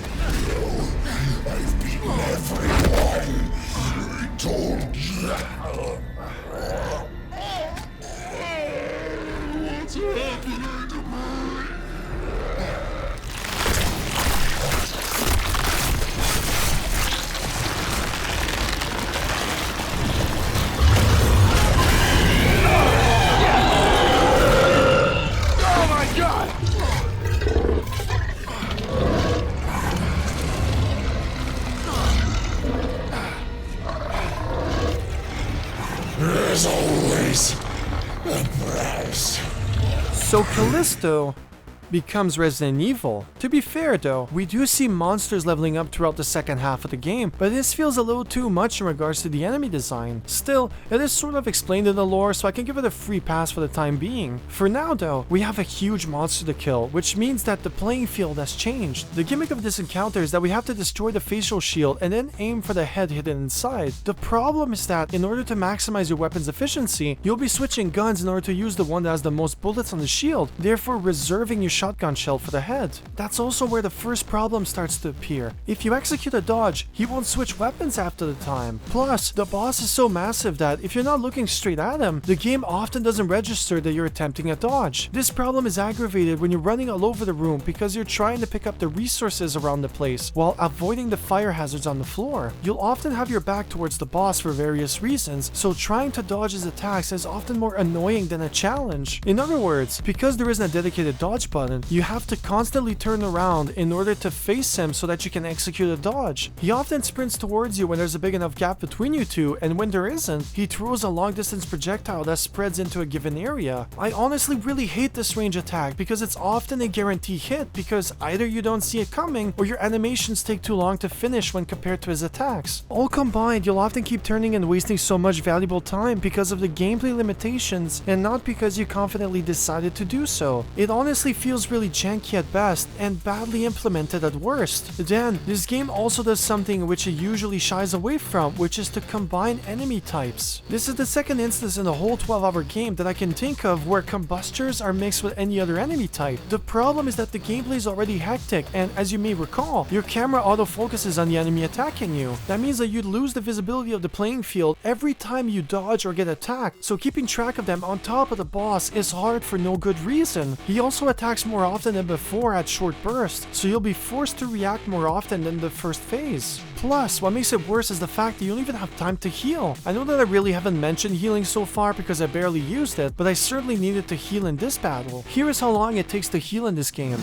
There's always a price.
So Callisto becomes Resident Evil. To be fair though, we do see monsters leveling up throughout the second half of the game, but this feels a little too much in regards to the enemy design. Still, it is sort of explained in the lore, so I can give it a free pass for the time being. For now though, we have a huge monster to kill, which means that the playing field has changed. The gimmick of this encounter is that we have to destroy the facial shield and then aim for the head hidden inside. The problem is that in order to maximize your weapon's efficiency, you'll be switching guns in order to use the one that has the most bullets on the shield, therefore reserving your shotgun shell for the head. That's also where the first problem starts to appear. If you execute a dodge, he won't switch weapons after the time. Plus, the boss is so massive that if you're not looking straight at him, the game often doesn't register that you're attempting a dodge. This problem is aggravated when you're running all over the room because you're trying to pick up the resources around the place while avoiding the fire hazards on the floor. You'll often have your back towards the boss for various reasons, so trying to dodge his attacks is often more annoying than a challenge. In other words, because there isn't a dedicated dodge button, you have to constantly turn around in order to face him so that you can execute a dodge. He often sprints towards you when there's a big enough gap between you two, and when there isn't, he throws a long distance projectile that spreads into a given area. I honestly really hate this range attack because it's often a guarantee hit because either you don't see it coming or your animations take too long to finish when compared to his attacks. All combined, you'll often keep turning and wasting so much valuable time because of the gameplay limitations and not because you confidently decided to do so. It honestly feels really janky at best and badly implemented at worst. Then, this game also does something which it usually shies away from, which is to combine enemy types. This is the second instance in the whole 12-hour game that I can think of where combustors are mixed with any other enemy type. The problem is that the gameplay is already hectic, and as you may recall, your camera autofocuses on the enemy attacking you. That means that you'd lose the visibility of the playing field every time you dodge or get attacked, so keeping track of them on top of the boss is hard for no good reason. He also attacks more often than before at short bursts, so you'll be forced to react more often than the first phase. Plus, what makes it worse is the fact that you don't even have time to heal. I know that I really haven't mentioned healing so far because I barely used it, but I certainly needed to heal in this battle. Here is how long it takes to heal in this game.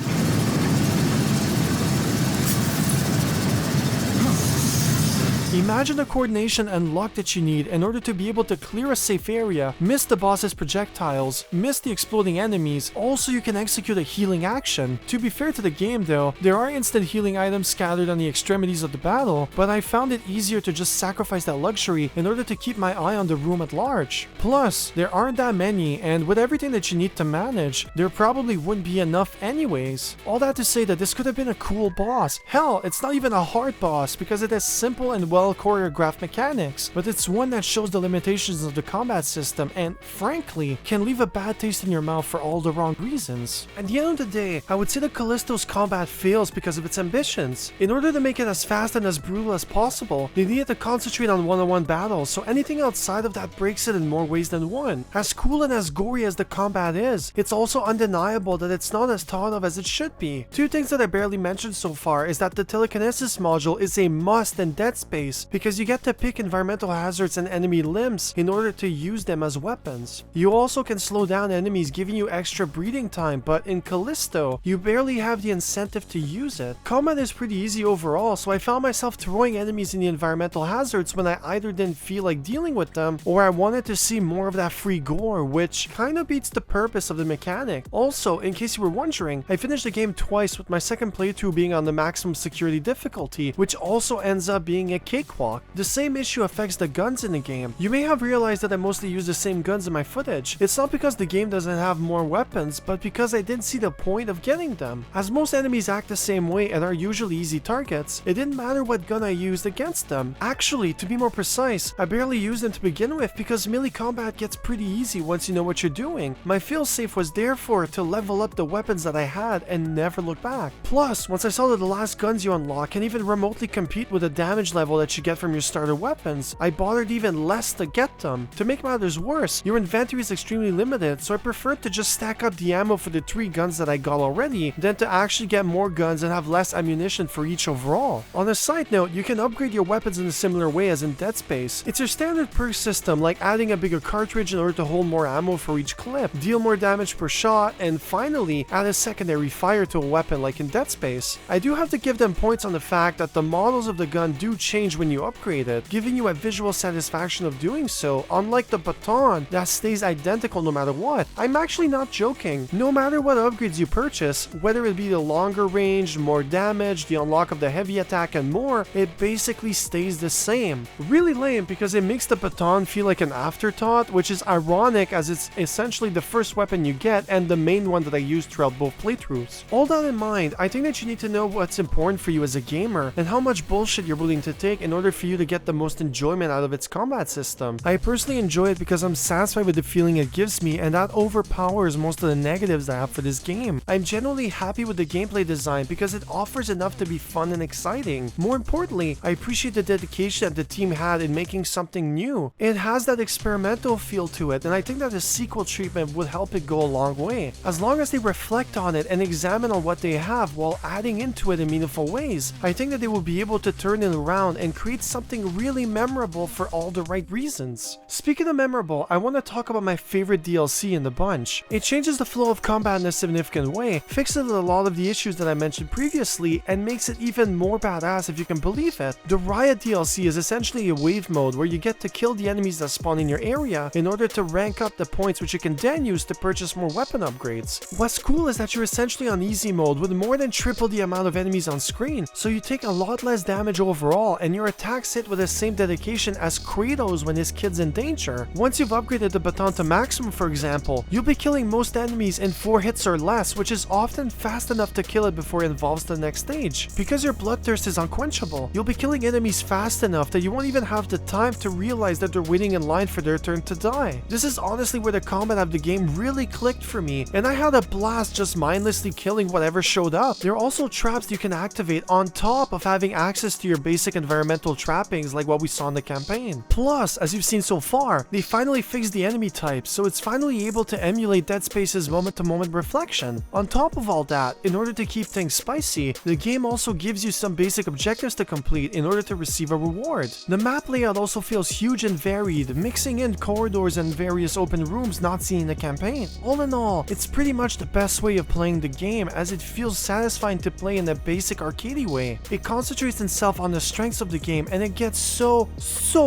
Imagine the coordination and luck that you need in order to be able to clear a safe area, miss the boss's projectiles, miss the exploding enemies, also you can execute a healing action. To be fair to the game though, there are instant healing items scattered on the extremities of the battle, but I found it easier to just sacrifice that luxury in order to keep my eye on the room at large. Plus, there aren't that many, and with everything that you need to manage, there probably wouldn't be enough anyways. All that to say that this could have been a cool boss. Hell, it's not even a hard boss because it has simple and well choreographed mechanics, but it's one that shows the limitations of the combat system and, frankly, can leave a bad taste in your mouth for all the wrong reasons. At the end of the day, I would say that Callisto's combat fails because of its ambitions. In order to make it as fast and as brutal as possible, they needed to concentrate on one-on-one battles, so anything outside of that breaks it in more ways than one. As cool and as gory as the combat is, it's also undeniable that it's not as thought of as it should be. Two things that I barely mentioned so far is that the telekinesis module is a must in Dead Space, because you get to pick environmental hazards and enemy limbs in order to use them as weapons. You also can slow down enemies, giving you extra breathing time, but in Callisto, you barely have the incentive to use it. Combat is pretty easy overall, so I found myself throwing enemies in the environmental hazards when I either didn't feel like dealing with them or I wanted to see more of that free gore, which kinda beats the purpose of the mechanic. Also, in case you were wondering, I finished the game twice, with my second playthrough being on the maximum security difficulty, which also ends up being a cakewalk. The same issue affects the guns in the game. You may have realized that I mostly use the same guns in my footage. It's not because the game doesn't have more weapons, but because I didn't see the point of getting them. As most enemies act the same way and are usually easy targets, it didn't matter what gun I used against them. Actually, to be more precise, I barely used them to begin with because melee combat gets pretty easy once you know what you're doing. My failsafe was therefore to level up the weapons that I had and never look back. Plus, once I saw that the last guns you unlock can even remotely compete with the damage level that you get from your starter weapons, I bothered even less to get them. To make matters worse, your inventory is extremely limited, so I preferred to just stack up the ammo for the 3 guns that I got already than to actually get more guns and have less ammunition for each overall. On a side note, you can upgrade your weapons in a similar way as in Dead Space. It's your standard perk system, like adding a bigger cartridge in order to hold more ammo for each clip, deal more damage per shot, and finally add a secondary fire to a weapon like in Dead Space. I do have to give them points on the fact that the models of the gun do change when you upgrade it, giving you a visual satisfaction of doing so, unlike the baton that stays identical no matter what. I'm actually not joking. No matter what upgrades you purchase, whether it be the longer range, more damage, the unlock of the heavy attack and more, it basically stays the same. Really lame because it makes the baton feel like an afterthought, which is ironic as it's essentially the first weapon you get and the main one that I used throughout both playthroughs. All that in mind, I think that you need to know what's important for you as a gamer and how much bullshit you're willing to take in order for you to get the most enjoyment out of its combat system. I personally enjoy it because I'm satisfied with the feeling it gives me, and that overpowers most of the negatives I have for this game. I'm generally happy with the gameplay design because it offers enough to be fun and exciting. More importantly, I appreciate the dedication that the team had in making something new. It has that experimental feel to it, and I think that a sequel treatment would help it go a long way. As long as they reflect on it and examine on what they have while adding into it in meaningful ways, I think that they will be able to turn it around and create something really memorable for all the right reasons. Speaking of memorable, I want to talk about my favorite DLC in the bunch. It changes the flow of combat in a significant way, fixes a lot of the issues that I mentioned previously, and makes it even more badass if you can believe it. The Riot DLC is essentially a wave mode where you get to kill the enemies that spawn in your area in order to rank up the points which you can then use to purchase more weapon upgrades. What's cool is that you're essentially on easy mode with more than triple the amount of enemies on screen, so you take a lot less damage overall and your attacks hit with the same dedication as Kratos when his kid's in danger. Once you've upgraded the baton to maximum, for example, you'll be killing most enemies in 4 hits or less, which is often fast enough to kill it before it evolves to the next stage. Because your bloodthirst is unquenchable, you'll be killing enemies fast enough that you won't even have the time to realize that they're waiting in line for their turn to die. This is honestly where the combat of the game really clicked for me, and I had a blast just mindlessly killing whatever showed up. There are also traps you can activate on top of having access to your basic environmental trappings like what we saw in the campaign. Plus, as you've seen so far, they finally fixed the enemy types, so it's finally able to emulate Dead Space's moment-to-moment reflection. On top of all that, in order to keep things spicy, the game also gives you some basic objectives to complete in order to receive a reward. The map layout also feels huge and varied, mixing in corridors and various open rooms not seen in the campaign. All in all, it's pretty much the best way of playing the game, as it feels satisfying to play in a basic arcadey way. It concentrates itself on the strengths of the game and it gets so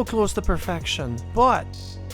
close to perfection. But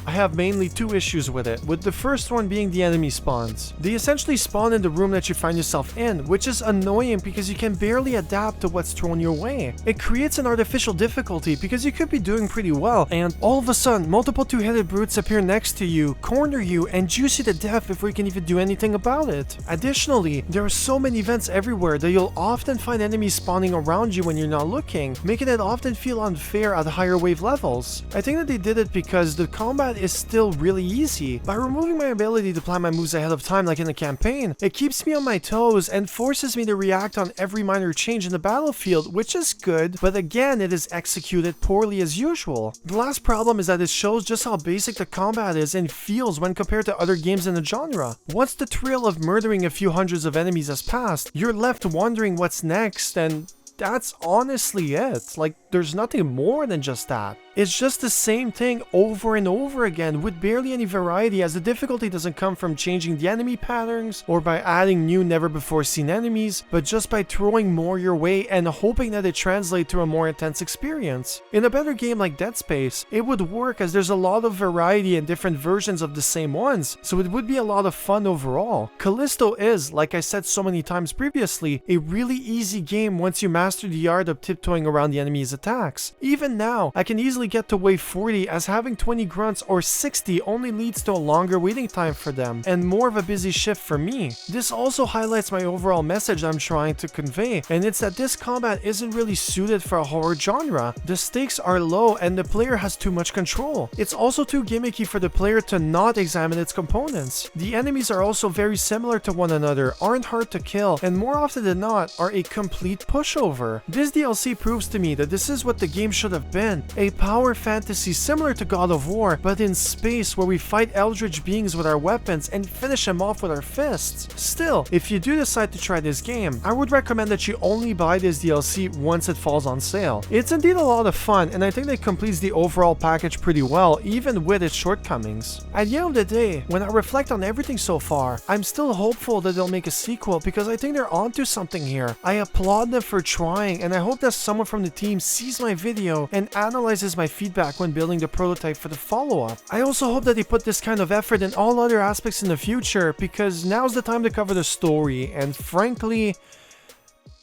I have mainly 2 issues with it, with the first one being the enemy spawns. They essentially spawn in the room that you find yourself in, which is annoying because you can barely adapt to what's thrown your way. It creates an artificial difficulty because you could be doing pretty well, and all of a sudden, multiple 2-headed brutes appear next to you, corner you, and juice you to death before you can even do anything about it. Additionally, there are so many vents everywhere that you'll often find enemies spawning around you when you're not looking, making it often feel unfair at higher wave levels. I think that they did it because the combat is still really easy. By removing my ability to plan my moves ahead of time like in the campaign, it keeps me on my toes and forces me to react on every minor change in the battlefield, which is good, but again, it is executed poorly as usual. The last problem is that it shows just how basic the combat is and feels when compared to other games in the genre. Once the thrill of murdering a few hundreds of enemies has passed, you're left wondering what's next, and that's honestly it. Like, there's nothing more than just that. It's just the same thing over and over again with barely any variety, as the difficulty doesn't come from changing the enemy patterns or by adding new never before seen enemies, but just by throwing more your way and hoping that it translates to a more intense experience. In a better game like Dead Space, it would work as there's a lot of variety and different versions of the same ones, so it would be a lot of fun overall. Callisto is, like I said so many times previously, a really easy game once you master the art of tiptoeing around the enemy's attacks. Even now, I can easily get to wave 40 as having 20 grunts or 60 only leads to a longer waiting time for them and more of a busy shift for me. This also highlights my overall message I'm trying to convey, and it's that this combat isn't really suited for a horror genre. The stakes are low and the player has too much control. It's also too gimmicky for the player to not examine its components. The enemies are also very similar to one another, aren't hard to kill, and more often than not are a complete pushover. This DLC proves to me that this is what the game should have been, a power fantasy similar to God of War, but in space, where we fight eldritch beings with our weapons and finish them off with our fists. Still, if you do decide to try this game, I would recommend that you only buy this DLC once it falls on sale. It's indeed a lot of fun, and I think it completes the overall package pretty well, even with its shortcomings. At the end of the day, when I reflect on everything so far, I'm still hopeful that they'll make a sequel because I think they're onto something here. I applaud them for trying, and I hope that someone from the team sees my video and analyzes my feedback when building the prototype for the follow-up. I also hope that they put this kind of effort in all other aspects in the future, because now's the time to cover the story, and frankly,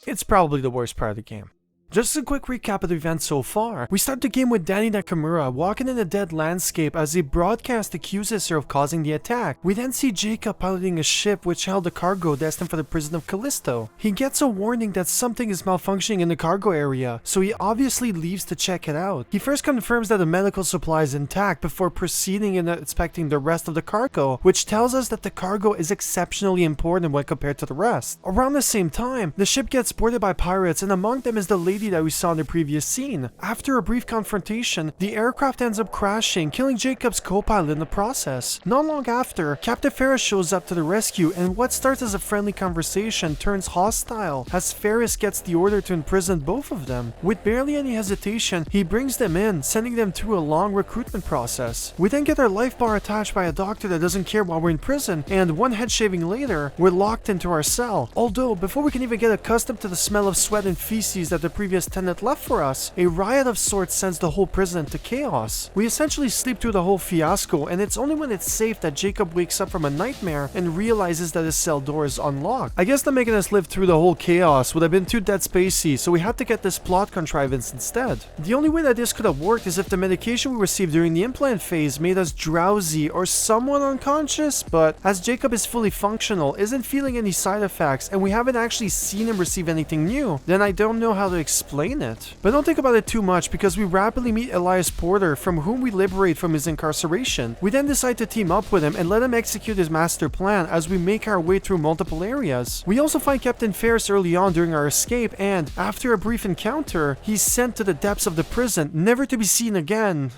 it's probably the worst part of the game. Just a quick recap of the events so far. We start the game with Danny Nakamura walking in a dead landscape as a broadcast accuses her of causing the attack. We then see Jacob piloting a ship which held a cargo destined for the prison of Callisto. He gets a warning that something is malfunctioning in the cargo area, so he obviously leaves to check it out. He first confirms that the medical supply is intact before proceeding and inspecting the rest of the cargo, which tells us that the cargo is exceptionally important when compared to the rest. Around the same time, the ship gets boarded by pirates, and among them is the lady that we saw in the previous scene. After a brief confrontation, the aircraft ends up crashing, killing Jacob's co-pilot in the process. Not long after, Captain Ferris shows up to the rescue, and what starts as a friendly conversation turns hostile as Ferris gets the order to imprison both of them. With barely any hesitation, he brings them in, sending them through a long recruitment process. We then get our life bar attached by a doctor that doesn't care while we're in prison, and one head shaving later, we're locked into our cell. Although, before we can even get accustomed to the smell of sweat and feces that the previous tenant left for us, a riot of sorts sends the whole prison into chaos. We essentially sleep through the whole fiasco, and it's only when it's safe that Jacob wakes up from a nightmare and realizes that his cell door is unlocked. I guess that making us live through the whole chaos would have been too Dead Spacey, so we had to get this plot contrivance instead. The only way that this could have worked is if the medication we received during the implant phase made us drowsy or somewhat unconscious, but as Jacob is fully functional, isn't feeling any side effects, and we haven't actually seen him receive anything new, then I don't know how to explain it. But don't think about it too much, because we rapidly meet Elias Porter, from whom we liberate from his incarceration. We then decide to team up with him and let him execute his master plan as we make our way through multiple areas. We also find Captain Ferris early on during our escape, and after a brief encounter, he's sent to the depths of the prison, never to be seen again.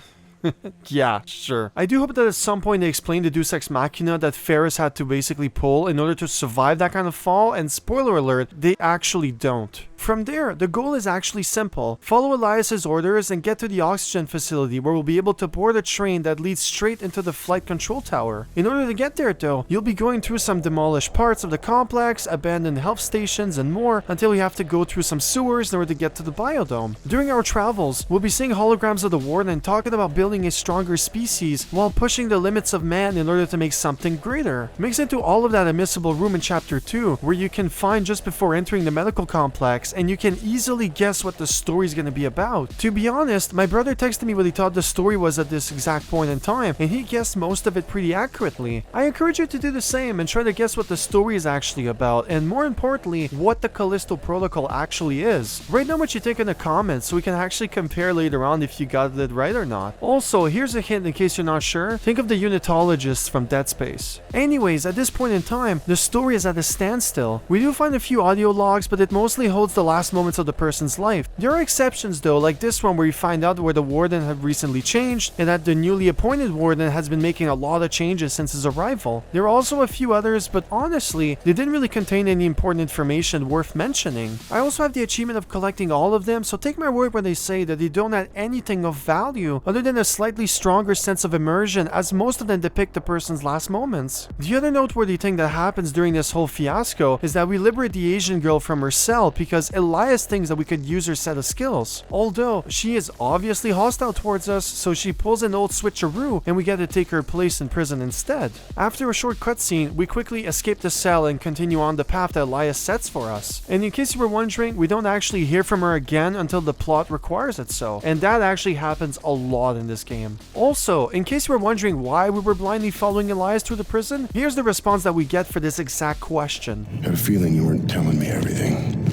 Yeah, sure. I do hope that at some point they explain the Deus Ex Machina that Ferris had to basically pull in order to survive that kind of fall, and spoiler alert, they actually don't. From there, the goal is actually simple. Follow Elias's orders and get to the oxygen facility, where we'll be able to board a train that leads straight into the flight control tower. In order to get there though, you'll be going through some demolished parts of the complex, abandoned health stations, and more, until we have to go through some sewers in order to get to the biodome. During our travels, we'll be seeing holograms of the warden and talking about building a stronger species while pushing the limits of man in order to make something greater. Mix into all of that a missable room in chapter 2, where you can find just before entering the medical complex, and you can easily guess what the story is going to be about. To be honest, my brother texted me what he thought the story was at this exact point in time, and he guessed most of it pretty accurately. I encourage you to do the same and try to guess what the story is actually about, and more importantly, what the Callisto Protocol actually is. Write down what you think in the comments so we can actually compare later on if you got it right or not. Also, Also, here's a hint in case you're not sure. Think of the unitologists from Dead Space. Anyways, at this point in time, the story is at a standstill. We do find a few audio logs, but it mostly holds the last moments of the person's life. There are exceptions though, like this one where we find out where the warden had recently changed and that the newly appointed warden has been making a lot of changes since his arrival. There are also a few others, but honestly, they didn't really contain any important information worth mentioning. I also have the achievement of collecting all of them, so take my word when they say that they don't add anything of value other than a slightly stronger sense of immersion, as most of them depict the person's last moments. The other noteworthy thing that happens during this whole fiasco is that we liberate the Asian girl from her cell because Elias thinks that we could use her set of skills. Although she is obviously hostile towards us, so she pulls an old switcheroo and we get to take her place in prison instead. After a short cutscene, we quickly escape the cell and continue on the path that Elias sets for us. And in case you were wondering, we don't actually hear from her again until the plot requires it so. And that actually happens a lot in this game. Also, in case you were wondering why we were blindly following Elias through the prison, here's the response that we get for this exact question.
Had a feeling you weren't telling me everything.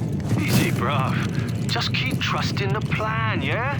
Easy, bruv. Just keep trusting the plan, yeah?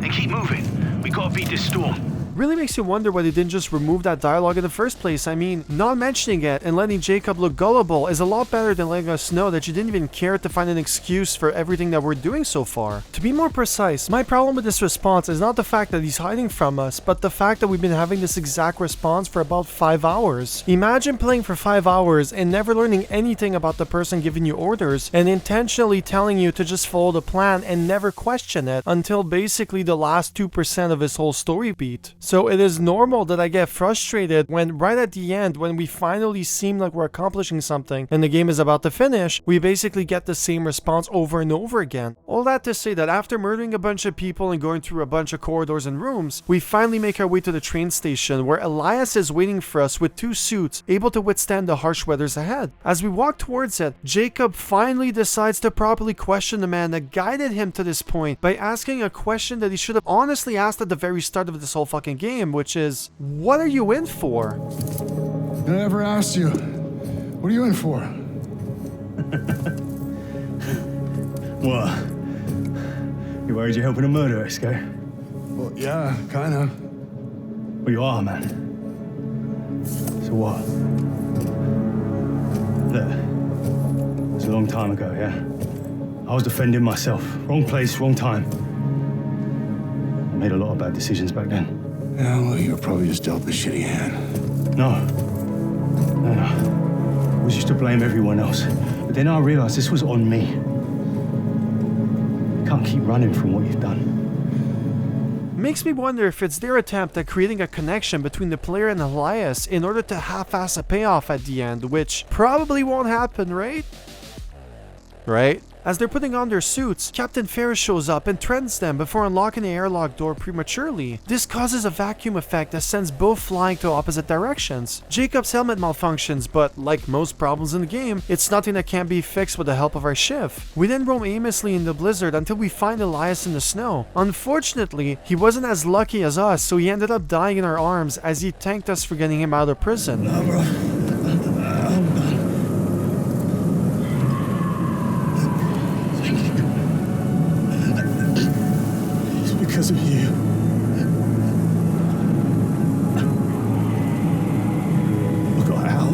And keep moving. We gotta beat this storm.
Really makes you wonder why they didn't just remove that dialogue in the first place. I mean, not mentioning it and letting Jacob look gullible is a lot better than letting us know that you didn't even care to find an excuse for everything that we're doing so far. To be more precise, my problem with this response is not the fact that he's hiding from us, but the fact that we've been having this exact response for about 5 hours. Imagine playing for 5 hours and never learning anything about the person giving you orders and intentionally telling you to just follow the plan and never question it until basically the last 2% of his whole story beat. So it is normal that I get frustrated when right at the end, when we finally seem like we're accomplishing something and the game is about to finish, we basically get the same response over and over again. All that to say that after murdering a bunch of people and going through a bunch of corridors and rooms, we finally make our way to the train station where Elias is waiting for us with 2 suits able to withstand the harsh weathers ahead. As we walk towards it, Jacob finally decides to properly question the man that guided him to this point by asking a question that he should have honestly asked at the very start of this whole fucking game, which is, what are you in for?
I never asked you. What are you in for?
What? You worried you're helping a murderer escape?
Well, yeah, kinda.
Well, you are, man. So what? Look, it's a long time ago, yeah? I was defending myself. Wrong place, wrong time. I made a lot of bad decisions back then.
Yeah, well, you were probably just dealt a shitty hand.
No. I was used to blame everyone else. But then I realized this was on me. You can't keep running from what you've done.
Makes me wonder if it's their attempt at creating a connection between the player and Elias in order to half-ass a payoff at the end, which probably won't happen, right? Right? As they're putting on their suits, Captain Ferris shows up and threatens them before unlocking the airlock door prematurely. This causes a vacuum effect that sends both flying to opposite directions. Jacob's helmet malfunctions, but like most problems in the game, it's nothing that can't be fixed with the help of our shiv. We then roam aimlessly in the blizzard until we find Elias in the snow. Unfortunately, he wasn't as lucky as us, so he ended up dying in our arms as he thanked us for getting him out of prison.
Because of you. Look at Al.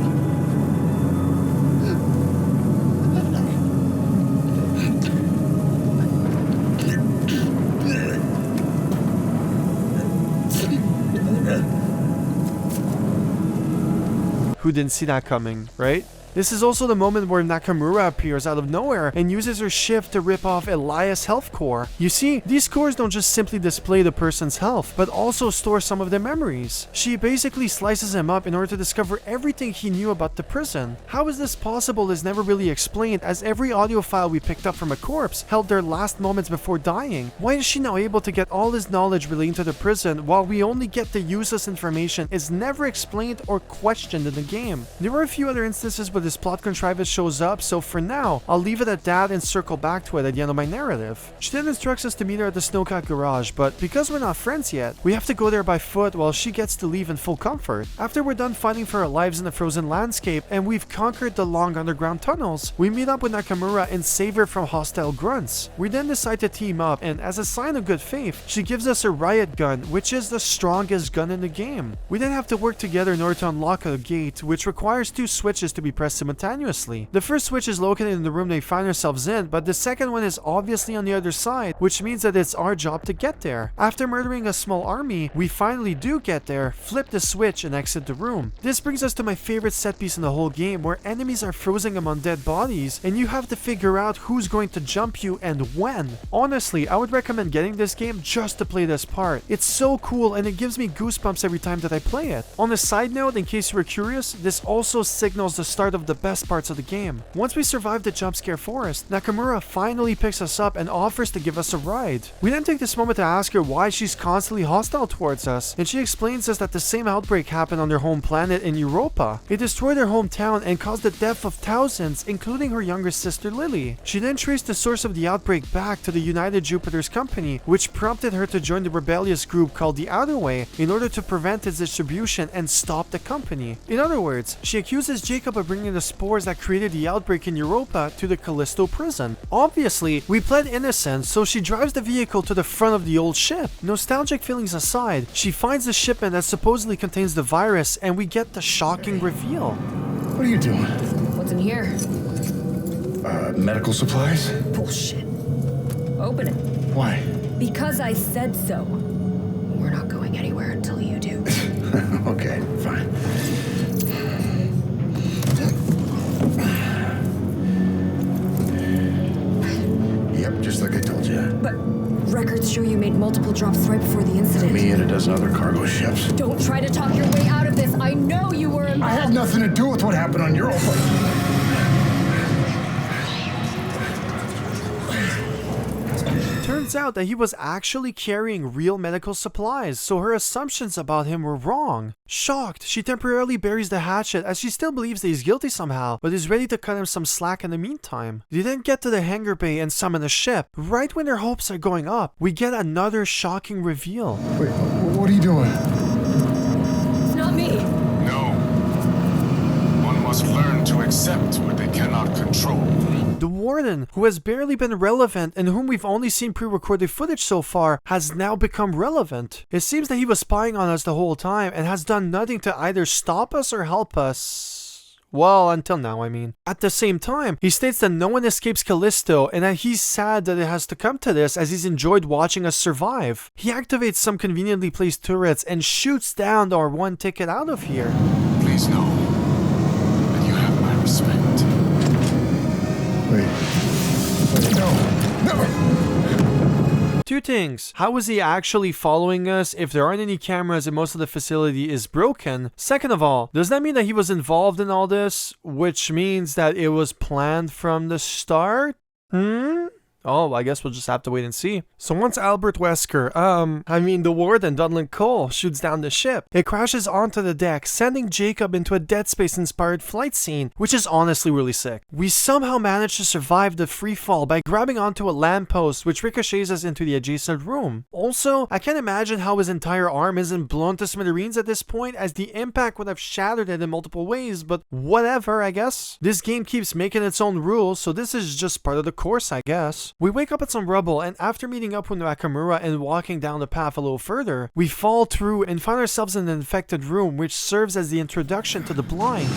Who didn't see that coming, right? This is also the moment where Nakamura appears out of nowhere and uses her shiv to rip off Elias' health core. You see, these cores don't just simply display the person's health, but also store some of their memories. She basically slices him up in order to discover everything he knew about the prison. How is this possible is never really explained, as every audio file we picked up from a corpse held their last moments before dying. Why is she now able to get all this knowledge relating to the prison while we only get the useless information is never explained or questioned in the game? There were a few other instances with this plot contrivance shows up, so for now, I'll leave it at that and circle back to it at the end of my narrative. She then instructs us to meet her at the snowcat garage, but because we're not friends yet, we have to go there by foot while she gets to leave in full comfort. After we're done fighting for our lives in the frozen landscape and we've conquered the long underground tunnels, we meet up with Nakamura and save her from hostile grunts. We then decide to team up, and as a sign of good faith, she gives us a riot gun, which is the strongest gun in the game. We then have to work together in order to unlock a gate, which requires 2 switches to be pressed simultaneously. The first switch is located in the room they find ourselves in, but the second one is obviously on the other side, which means that it's our job to get there. After murdering a small army, we finally do get there, flip the switch, and exit the room. This brings us to my favorite set piece in the whole game, where enemies are frozen among dead bodies, and you have to figure out who's going to jump you and when. Honestly, I would recommend getting this game just to play this part. It's so cool and it gives me goosebumps every time that I play it. On a side note, in case you were curious, this also signals the start of the best parts of the game. Once we survive the jump scare forest, Nakamura finally picks us up and offers to give us a ride. We then take this moment to ask her why she's constantly hostile towards us, and she explains us that the same outbreak happened on their home planet in Europa. It destroyed their hometown and caused the death of thousands, including her younger sister Lily. She then traced the source of the outbreak back to the United Jupiter's company, which prompted her to join the rebellious group called the Outer Way in order to prevent its distribution and stop the company. In other words, she accuses Jacob of bringing the spores that created the outbreak in Europa to the Callisto prison. Obviously, we pled innocent, so she drives the vehicle to the front of the old ship. Nostalgic feelings aside, she finds the shipment that supposedly contains the virus, and we get the shocking reveal.
What are you doing?
What's in here?
Medical supplies?
Bullshit. Open it.
Why?
Because I said so. We're not going anywhere until you do.
Okay, fine. Yep, just like I told you.
But records show you made multiple drops right before the incident.
Me and a dozen other cargo ships.
Don't try to talk your way out of this. I know you were involved.
I had nothing to do with what happened on Europa.
Turns out that he was actually carrying real medical supplies, so her assumptions about him were wrong. Shocked, she temporarily buries the hatchet as she still believes that he's guilty somehow, but is ready to cut him some slack in the meantime. They then get to the hangar bay and summon a ship. Right when their hopes are going up, we get another shocking reveal.
Wait, what are you doing?
It's not me.
No. One must learn to accept what they cannot control.
The Warden, who has barely been relevant and whom we've only seen pre-recorded footage so far, has now become relevant. It seems that he was spying on us the whole time and has done nothing to either stop us or help us. Well, until now, I mean. At the same time, he states that no one escapes Callisto and that he's sad that it has to come to this as he's enjoyed watching us survive. He activates some conveniently placed turrets and shoots down our one ticket out of here.
Please know that you have my respect.
Wait, no!
Two things. How is he actually following us if there aren't any cameras and most of the facility is broken? Second of all, does that mean that he was involved in all this? Which means that it was planned from the start? Oh, I guess we'll just have to wait and see. So once Albert Wesker, the Warden, Dunlan Cole, shoots down the ship, it crashes onto the deck, sending Jacob into a Dead Space-inspired flight scene, which is honestly really sick. We somehow manage to survive the free fall by grabbing onto a lamppost, which ricochets us into the adjacent room. Also, I can't imagine how his entire arm isn't blown to smithereens at this point, as the impact would have shattered it in multiple ways, but whatever, I guess. This game keeps making its own rules, so this is just part of the course, I guess. We wake up at some rubble, and after meeting up with Nakamura and walking down the path a little further, we fall through and find ourselves in an infected room, which serves as the introduction to the blind.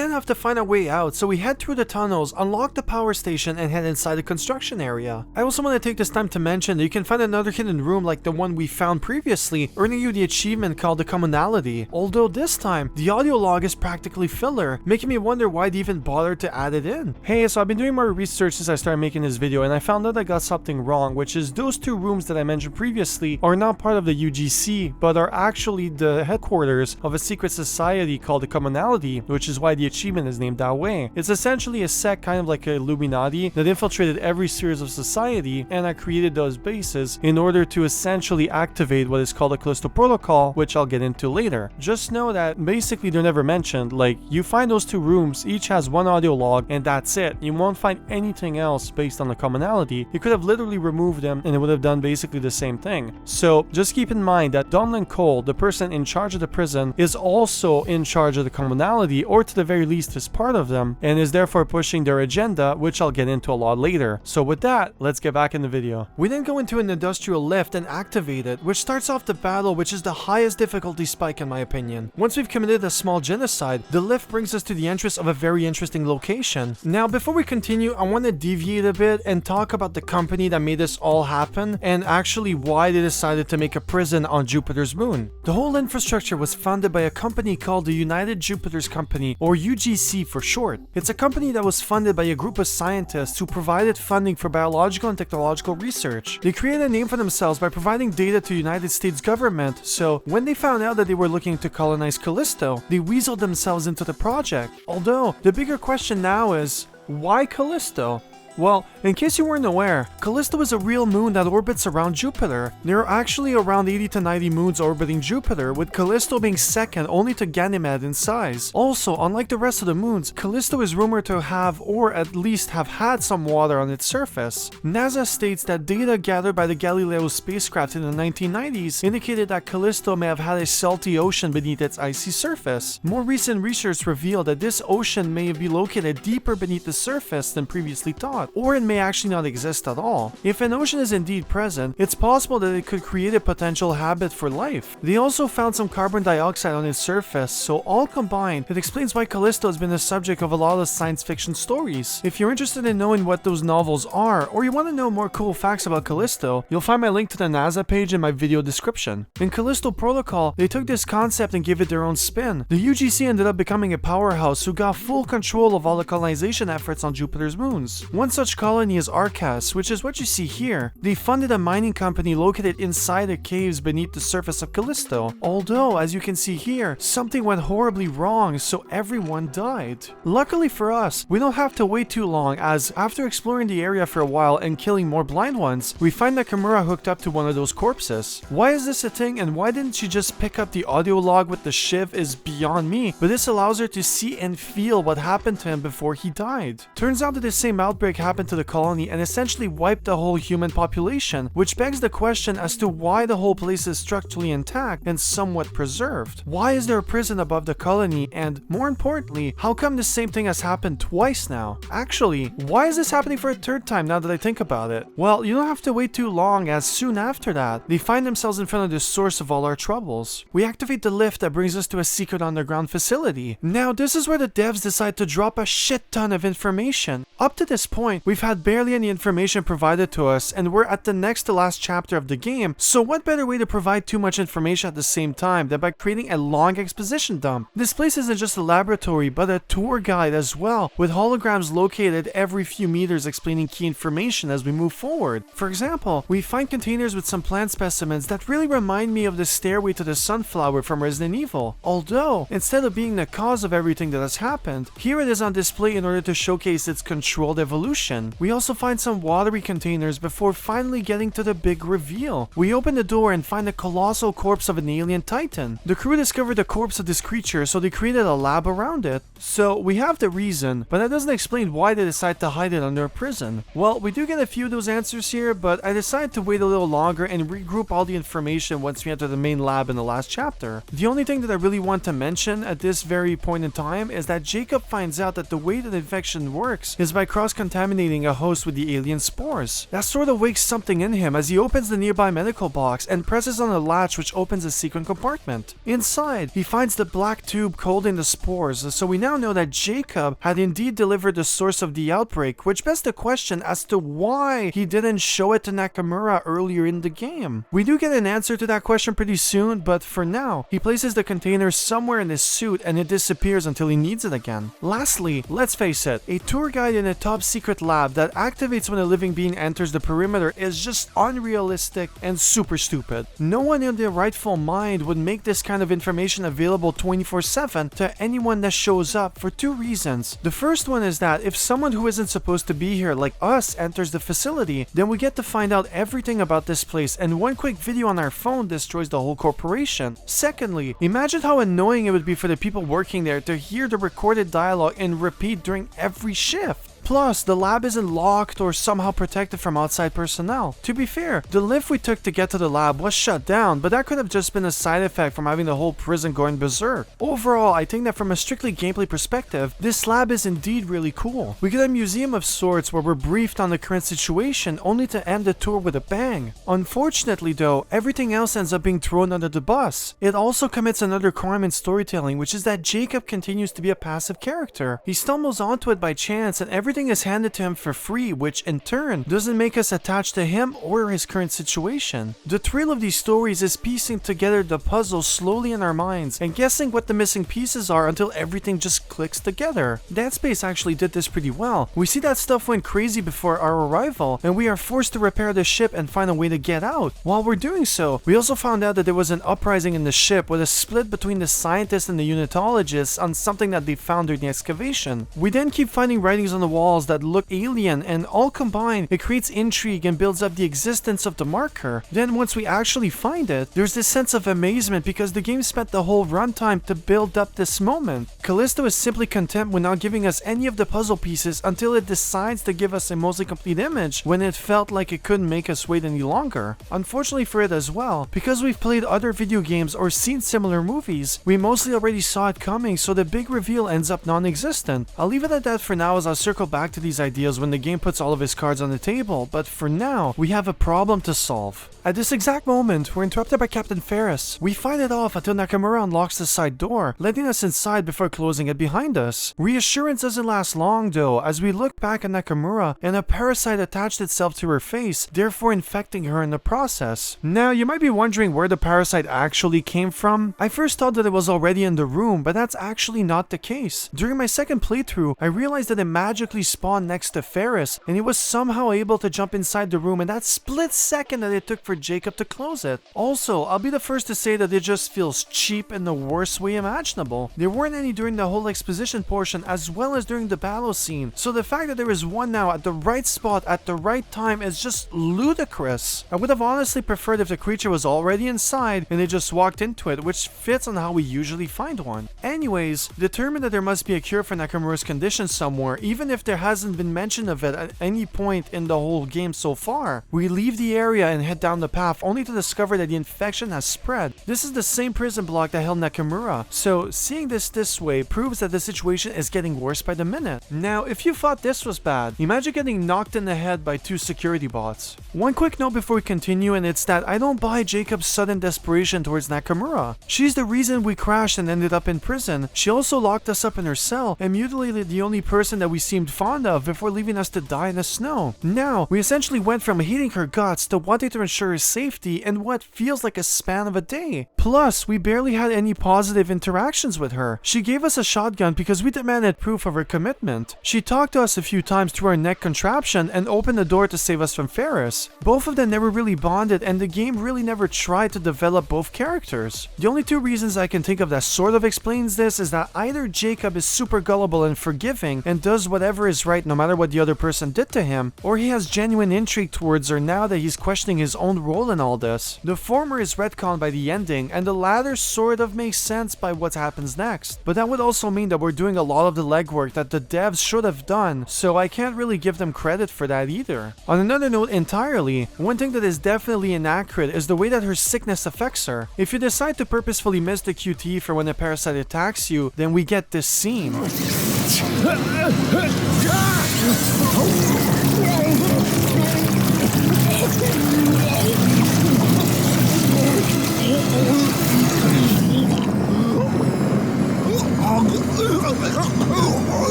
then have to find a way out, so we head through the tunnels, unlock the power station, and head inside the construction area. I also want to take this time to mention that you can find another hidden room like the one we found previously, earning you the achievement called the commonality, although this time, the audio log is practically filler, making me wonder why they even bothered to add it in. Hey, so I've been doing more research since I started making this video, and I found out I got something wrong, which is those two rooms that I mentioned previously are not part of the UGC, but are actually the headquarters of a secret society called the Commonality, which is why the achievement is named that way. It's essentially a sect kind of like a Illuminati that infiltrated every series of society and that created those bases in order to essentially activate what is called the Callisto Protocol, which I'll get into later. Just know that basically they're never mentioned. Like, you find those two rooms, each has one audio log, and that's it. You won't find anything else based on the Commonality. You could have literally removed them and it would have done basically the same thing. So just keep in mind that Donlan Cole, the person in charge of the prison, is also in charge of the Commonality, or to the very least is part of them, and is therefore pushing their agenda, which I'll get into a lot later. So with that, let's get back in the video. We then go into an industrial lift and activate it, which starts off the battle, which is the highest difficulty spike in my opinion. Once we've committed a small genocide, the lift brings us to the entrance of a very interesting location. Now, before we continue, I want to deviate a bit and talk about the company that made this all happen, and actually why they decided to make a prison on Jupiter's moon. The whole infrastructure was founded by a company called the United Jupiters Company, or UGC for short. It's a company that was funded by a group of scientists who provided funding for biological and technological research. They created a name for themselves by providing data to the United States government, so when they found out that they were looking to colonize Callisto, they weaseled themselves into the project. Although, the bigger question now is, why Callisto? Well, in case you weren't aware, Callisto is a real moon that orbits around Jupiter. There are actually around 80 to 90 moons orbiting Jupiter, with Callisto being second only to Ganymede in size. Also, unlike the rest of the moons, Callisto is rumored to have, or at least have had, some water on its surface. NASA states that data gathered by the Galileo spacecraft in the 1990s indicated that Callisto may have had a salty ocean beneath its icy surface. More recent research revealed that this ocean may be located deeper beneath the surface than previously thought, or it may actually not exist at all. If an ocean is indeed present, it's possible that it could create a potential habit for life. They also found some carbon dioxide on its surface, so all combined, it explains why Callisto has been the subject of a lot of science fiction stories. If you're interested in knowing what those novels are, or you want to know more cool facts about Callisto, you'll find my link to the NASA page in my video description. In Callisto Protocol, they took this concept and gave it their own spin. The UGC ended up becoming a powerhouse who got full control of all the colonization efforts on Jupiter's moons. One such colony is Arcas, which is what you see here. They funded a mining company located inside the caves beneath the surface of Callisto. Although, as you can see here, something went horribly wrong, so everyone died. Luckily for us, we don't have to wait too long, as after exploring the area for a while and killing more blind ones, we find Nakamura hooked up to one of those corpses. Why is this a thing, and why didn't she just pick up the audio log with the shiv is beyond me, but this allows her to see and feel what happened to him before he died. Turns out that the same outbreak happened to the colony and essentially wiped the whole human population, which begs the question as to why the whole place is structurally intact and somewhat preserved. Why is there a prison above the colony, and more importantly, how come the same thing has happened twice now? Actually, why is this happening for a third time now that I think about it? Well, you don't have to wait too long, as soon after that, they find themselves in front of the source of all our troubles. We activate the lift that brings us to a secret underground facility. Now, this is where the devs decide to drop a shit ton of information. Up to this point, we've had barely any information provided to us, and we're at the next to last chapter of the game, so what better way to provide too much information at the same time than by creating a long exposition dump? This place isn't just a laboratory, but a tour guide as well, with holograms located every few meters explaining key information as we move forward. For example, we find containers with some plant specimens that really remind me of the stairway to the sunflower from Resident Evil, although, instead of being the cause of everything that has happened, here it is on display in order to showcase its controlled evolution. We also find some watery containers before finally getting to the big reveal. We open the door and find the colossal corpse of an alien titan. The crew discovered the corpse of this creature, so they created a lab around it. So we have the reason, but that doesn't explain why they decide to hide it under a prison. Well, we do get a few of those answers here, but I decided to wait a little longer and regroup all the information once we enter the main lab in the last chapter. The only thing that I really want to mention at this very point in time is that Jacob finds out that the way that infection works is by cross-contaminating contaminating a host with the alien spores. That sort of wakes something in him as he opens the nearby medical box and presses on a latch which opens a secret compartment. Inside, he finds the black tube holding the spores, so we now know that Jacob had indeed delivered the source of the outbreak, which begs the question as to why he didn't show it to Nakamura earlier in the game. We do get an answer to that question pretty soon, but for now, he places the container somewhere in his suit and it disappears until he needs it again. Lastly, let's face it, a tour guide in a top secret lab that activates when a living being enters the perimeter is just unrealistic and super stupid. No one in their rightful mind would make this kind of information available 24/7 to anyone that shows up for two reasons. The first one is that if someone who isn't supposed to be here like us enters the facility, then we get to find out everything about this place, and one quick video on our phone destroys the whole corporation. Secondly, imagine how annoying it would be for the people working there to hear the recorded dialogue and repeat during every shift. Plus, the lab isn't locked or somehow protected from outside personnel. To be fair, the lift we took to get to the lab was shut down, but that could have just been a side effect from having the whole prison going berserk. Overall, I think that from a strictly gameplay perspective, this lab is indeed really cool. We get a museum of sorts where we're briefed on the current situation only to end the tour with a bang. Unfortunately though, everything else ends up being thrown under the bus. It also commits another crime in storytelling, which is that Jacob continues to be a passive character. He stumbles onto it by chance and everything is handed to him for free, which in turn doesn't make us attached to him or his current situation. The thrill of these stories is piecing together the puzzle slowly in our minds and guessing what the missing pieces are until everything just clicks together. Dead Space actually did this pretty well. We see that stuff went crazy before our arrival and we are forced to repair the ship and find a way to get out. While we're doing so, we also found out that there was an uprising in the ship with a split between the scientists and the unitologists on something that they found during the excavation. We then keep finding writings on the wall that look alien, and all combined, it creates intrigue and builds up the existence of the marker. Then once we actually find it, there's this sense of amazement because the game spent the whole runtime to build up this moment. Callisto is simply content with not giving us any of the puzzle pieces until it decides to give us a mostly complete image when it felt like it couldn't make us wait any longer. Unfortunately for it as well, because we've played other video games or seen similar movies, we mostly already saw it coming, so the big reveal ends up non-existent. I'll leave it at that for now as I'll circle back to these ideas when the game puts all of his cards on the table, but for now, we have a problem to solve. At this exact moment, we're interrupted by Captain Ferris. We fight it off until Nakamura unlocks the side door, letting us inside before closing it behind us. Reassurance doesn't last long though, as we look back at Nakamura and a parasite attached itself to her face, therefore infecting her in the process. Now, you might be wondering where the parasite actually came from. I first thought that it was already in the room, but that's actually not the case. During my second playthrough, I realized that it magically spawned next to Ferris, and he was somehow able to jump inside the room in that split second that it took for Jacob to close it. Also, I'll be the first to say that it just feels cheap in the worst way imaginable. There weren't any during the whole exposition portion as well as during the battle scene, so the fact that there is one now at the right spot at the right time is just ludicrous. I would have honestly preferred if the creature was already inside and they just walked into it, which fits on how we usually find one. Anyways, determined that there must be a cure for Nakamura's condition somewhere, even if there hasn't been mention of it at any point in the whole game so far. We leave the area and head down the path only to discover that the infection has spread. This is the same prison block that held Nakamura, so seeing this way proves that the situation is getting worse by the minute. Now, if you thought this was bad, imagine getting knocked in the head by 2 security bots. One quick note before we continue, and it's that I don't buy Jacob's sudden desperation towards Nakamura. She's the reason we crashed and ended up in prison. She also locked us up in her cell and mutilated the only person that we seemed fond of before leaving us to die in the snow. Now, we essentially went from hating her guts to wanting to ensure her safety in what feels like a span of a day. Plus, we barely had any positive interactions with her. She gave us a shotgun because we demanded proof of her commitment. She talked to us a few times through our neck contraption and opened the door to save us from Ferris. Both of them never really bonded, and the game really never tried to develop both characters. The only 2 reasons I can think of that sort of explains this is that either Jacob is super gullible and forgiving and does whatever is right no matter what the other person did to him, or he has genuine intrigue towards her now that he's questioning his own role in all this. The former is retconned by the ending, and the latter sort of makes sense by what happens next. But that would also mean that we're doing a lot of the legwork that the devs should have done, so I can't really give them credit for that either. On another note entirely, one thing that is definitely inaccurate is the way that her sickness affects her. If you decide to purposefully miss the QT for when a parasite attacks you, then we get this scene.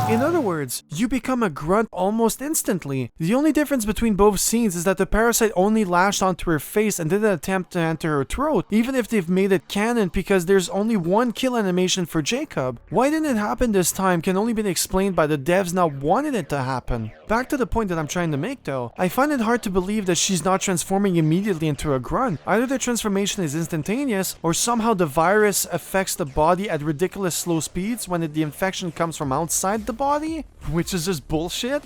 In other words, you become a grunt almost instantly. The only difference between both scenes is that the parasite only latched onto her face and didn't attempt to enter her throat, even if they've made it canon because there's only one kill animation for Jacob. Why didn't it happen this time can only be explained by the devs not wanting it to happen. Back to the point that I'm trying to make though, I find it hard to believe that she's not transforming immediately into a grunt. Either the transformation is instantaneous, or somehow the virus affects the body at ridiculous slow speeds when the infection comes from outside the body, which is just bullshit.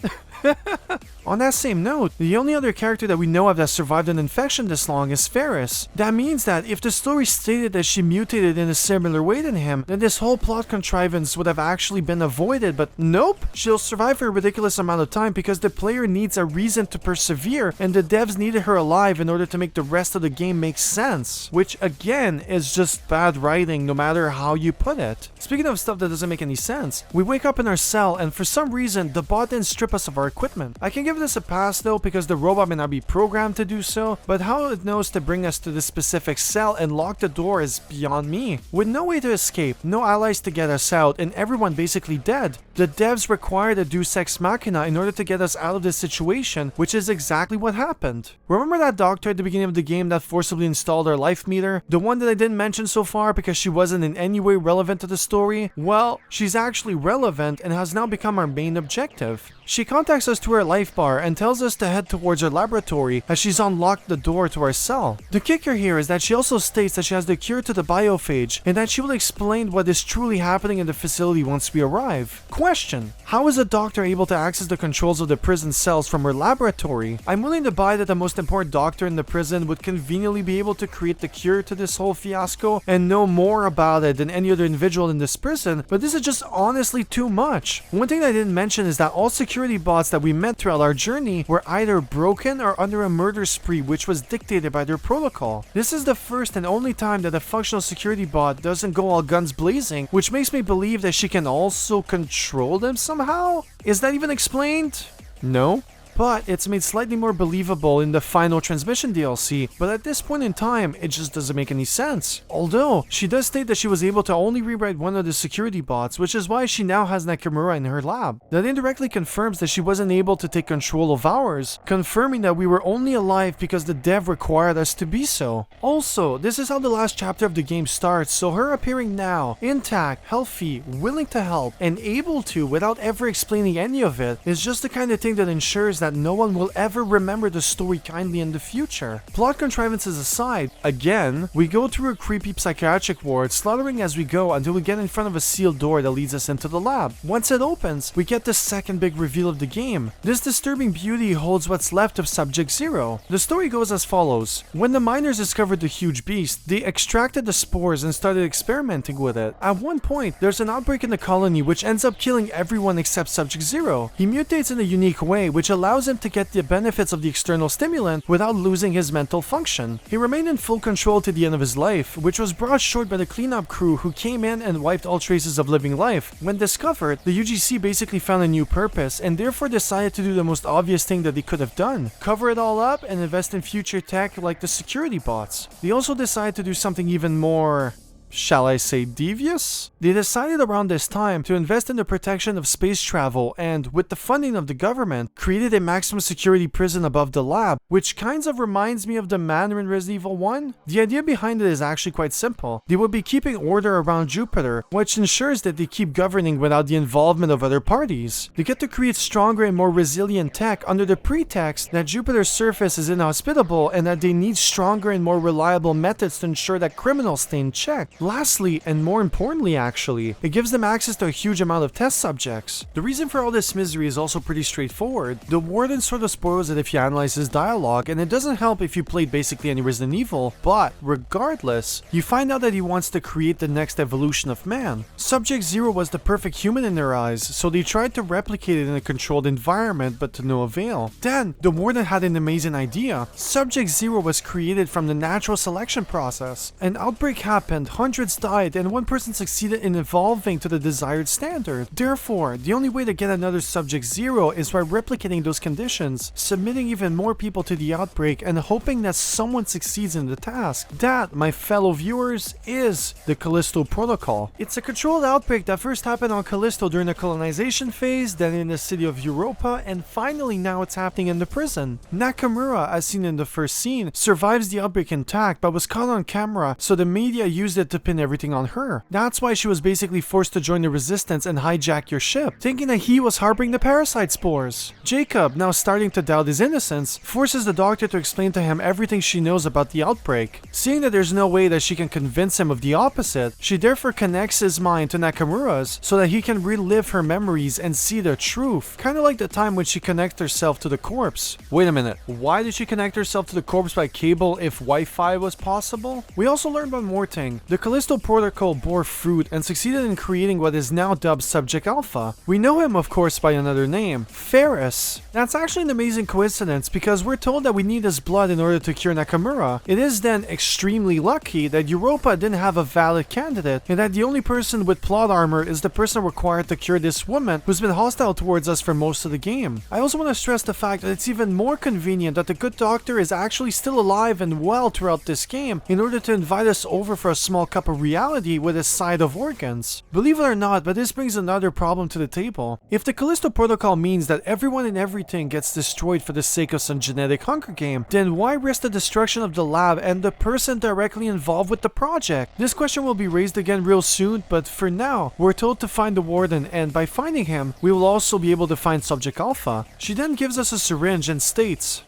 On that same note, the only other character that we know of that survived an infection this long is Ferris. That means that if the story stated that she mutated in a similar way than him, then this whole plot contrivance would have actually been avoided, but nope! She'll survive for a ridiculous amount of time because the player needs a reason to persevere, and the devs needed her alive in order to make the rest of the game make sense. Which again is just bad writing no matter how you put it. Speaking of stuff that doesn't make any sense, we wake up in our cell and for some reason the bot didn't strip us of our equipment. I can give this a pass though because the robot may not be programmed to do so, but how it knows to bring us to this specific cell and lock the door is beyond me. With no way to escape, no allies to get us out, and everyone basically dead, the devs required a deus ex machina in order to get us out of this situation, which is exactly what happened. Remember that doctor at the beginning of the game that forcibly installed our life meter? The one that I didn't mention so far because she wasn't in any way relevant to the story? Well, she's actually relevant and has now become our main objective. She contacts us to her life bar and tells us to head towards her laboratory as she's unlocked the door to our cell. The kicker here is that she also states that she has the cure to the biophage and that she will explain what is truly happening in the facility once we arrive. Question: how is a doctor able to access the controls of the prison cells from her laboratory? I'm willing to buy that the most important doctor in the prison would conveniently be able to create the cure to this whole fiasco and know more about it than any other individual in this prison, but this is just honestly too much. One thing I didn't mention is that all security bots that we met throughout our journey were either broken or under a murder spree which was dictated by their protocol. This is the first and only time that a functional security bot doesn't go all guns blazing, which makes me believe that she can also control them somehow? Is that even explained? No. But it's made slightly more believable in the final transmission DLC, but at this point in time, it just doesn't make any sense. Although, she does state that she was able to only rewrite one of the security bots, which is why she now has Nakamura in her lab. That indirectly confirms that she wasn't able to take control of ours, confirming that we were only alive because the dev required us to be so. Also, this is how the last chapter of the game starts, so her appearing now, intact, healthy, willing to help, and able to without ever explaining any of it, is just the kind of thing that ensures that no one will ever remember the story kindly in the future. Plot contrivances aside, again, we go through a creepy psychiatric ward, slaughtering as we go until we get in front of a sealed door that leads us into the lab. Once it opens, we get the second big reveal of the game. This disturbing beauty holds what's left of Subject Zero. The story goes as follows. When the miners discovered the huge beast, they extracted the spores and started experimenting with it. At one point, there's an outbreak in the colony which ends up killing everyone except Subject Zero. He mutates in a unique way which allows him to get the benefits of the external stimulant without losing his mental function. He remained in full control to the end of his life, which was brought short by the cleanup crew who came in and wiped all traces of living life. When discovered, the UGC basically found a new purpose and therefore decided to do the most obvious thing that they could have done: cover it all up and invest in future tech like the security bots. They also decided to do something even more, shall I say, devious? They decided around this time to invest in the protection of space travel and, with the funding of the government, created a maximum security prison above the lab, which kinds of reminds me of the manor in Resident Evil 1. The idea behind it is actually quite simple. They would be keeping order around Jupiter, which ensures that they keep governing without the involvement of other parties. They get to create stronger and more resilient tech under the pretext that Jupiter's surface is inhospitable and that they need stronger and more reliable methods to ensure that criminals stay in check. Lastly, and more importantly actually, it gives them access to a huge amount of test subjects. The reason for all this misery is also pretty straightforward. The warden sort of spoils it if you analyze his dialogue, and it doesn't help if you played basically any Resident Evil, but regardless, you find out that he wants to create the next evolution of man. Subject Zero was the perfect human in their eyes, so they tried to replicate it in a controlled environment, but to no avail. Then, the warden had an amazing idea. Subject Zero was created from the natural selection process. An outbreak happened hundreds hundreds died and one person succeeded in evolving to the desired standard. Therefore, the only way to get another subject 0 is by replicating those conditions, submitting even more people to the outbreak, and hoping that someone succeeds in the task. That, my fellow viewers, is the Callisto Protocol. It's a controlled outbreak that first happened on Callisto during the colonization phase, then in the city of Europa, and finally now it's happening in the prison. Nakamura, as seen in the first scene, survives the outbreak intact but was caught on camera, so the media used it to pin everything on her. That's why she was basically forced to join the resistance and hijack your ship, thinking that he was harboring the parasite spores. Jacob, now starting to doubt his innocence, forces the doctor to explain to him everything she knows about the outbreak. Seeing that there's no way that she can convince him of the opposite, she therefore connects his mind to Nakamura's so that he can relive her memories and see the truth. Kinda like the time when she connected herself to the corpse. Wait a minute, why did she connect herself to the corpse by cable if Wi-Fi was possible? We also learned one more thing. The Callisto Protocol bore fruit and succeeded in creating what is now dubbed Subject Alpha. We know him of course by another name, Ferris. That's actually an amazing coincidence because we're told that we need his blood in order to cure Nakamura. It is then extremely lucky that Europa didn't have a valid candidate and that the only person with plot armor is the person required to cure this woman who's been hostile towards us for most of the game. I also want to stress the fact that it's even more convenient that the good doctor is actually still alive and well throughout this game in order to invite us over for a small cup of reality with a side of organs. Believe it or not, but this brings another problem to the table. If the Callisto Protocol means that everyone and everything gets destroyed for the sake of some genetic hunger game, then why risk the destruction of the lab and the person directly involved with the project? This question will be raised again real soon, but for now, we're told to find the warden, and by finding him, we will also be able to find Subject Alpha. She then gives us a syringe and states,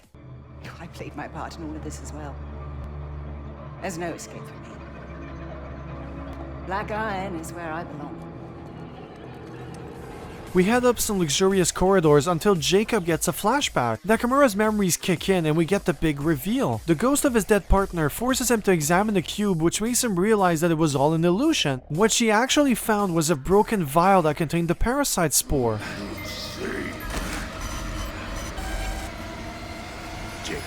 I played my part in all of this as well. There's no escape for me. Black Iron is where I belong.
We head up some luxurious corridors until Jacob gets a flashback. Nakamura's memories kick in and we get the big reveal. The ghost of his dead partner forces him to examine the cube, which makes him realize that it was all an illusion. What she actually found was a broken vial that contained the parasite spore.
Jacob,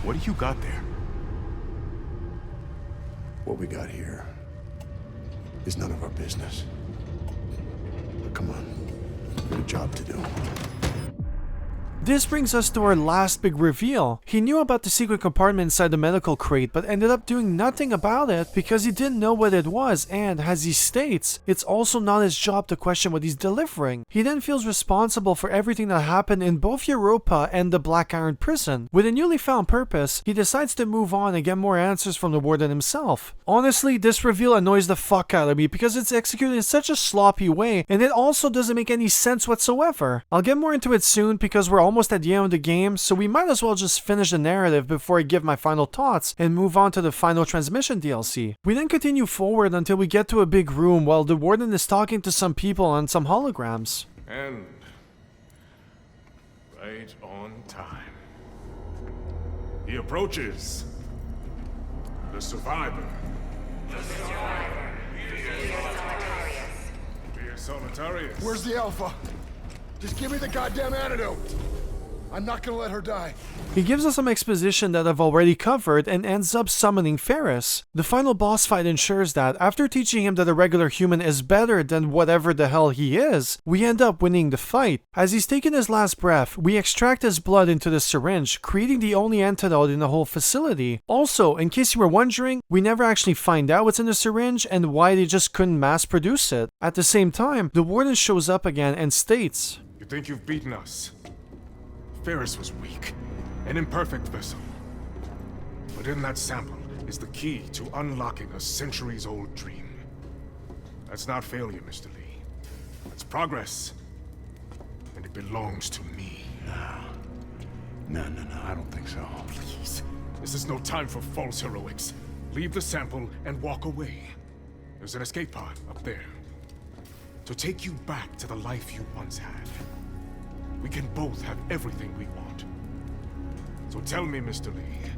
what do you got there?
What we got here is none of our business. But come on, we've got a job to do.
This brings us to our last big reveal. He knew about the secret compartment inside the medical crate, but ended up doing nothing about it because he didn't know what it was, and as he states, it's also not his job to question what he's delivering. He then feels responsible for everything that happened in both Europa and the Black Iron prison. With a newly found purpose, he decides to move on and get more answers from the warden himself. Honestly, this reveal annoys the fuck out of me because it's executed in such a sloppy way, and it also doesn't make any sense whatsoever. I'll get more into it soon because we're almost at the end of the game, so we might as well just finish the narrative before I give my final thoughts and move on to the final transmission DLC. We then continue forward until we get to a big room while the warden is talking to some people on some holograms.
And right on time. He approaches. The survivor. VS Solitarius.
Where's the Alpha? Just give me the goddamn antidote. I'm not gonna let her die.
He gives us some exposition that I've already covered and ends up summoning Ferris. The final boss fight ensures that, after teaching him that a regular human is better than whatever the hell he is, we end up winning the fight. As he's taking his last breath, we extract his blood into the syringe, creating the only antidote in the whole facility. Also, in case you were wondering, we never actually find out what's in the syringe and why they just couldn't mass produce it. At the same time, the warden shows up again and states,
You think you've beaten us? Ferris was weak, an imperfect vessel. But in that sample is the key to unlocking a centuries-old dream. That's not failure, Mr. Lee. That's progress. And it belongs to me.
No, I don't think so.
Please. This is no time for false heroics. Leave the sample and walk away. There's an escape pod up there. To take you back to the life you once had. We can both have everything we want. So tell me, Mr. Lee,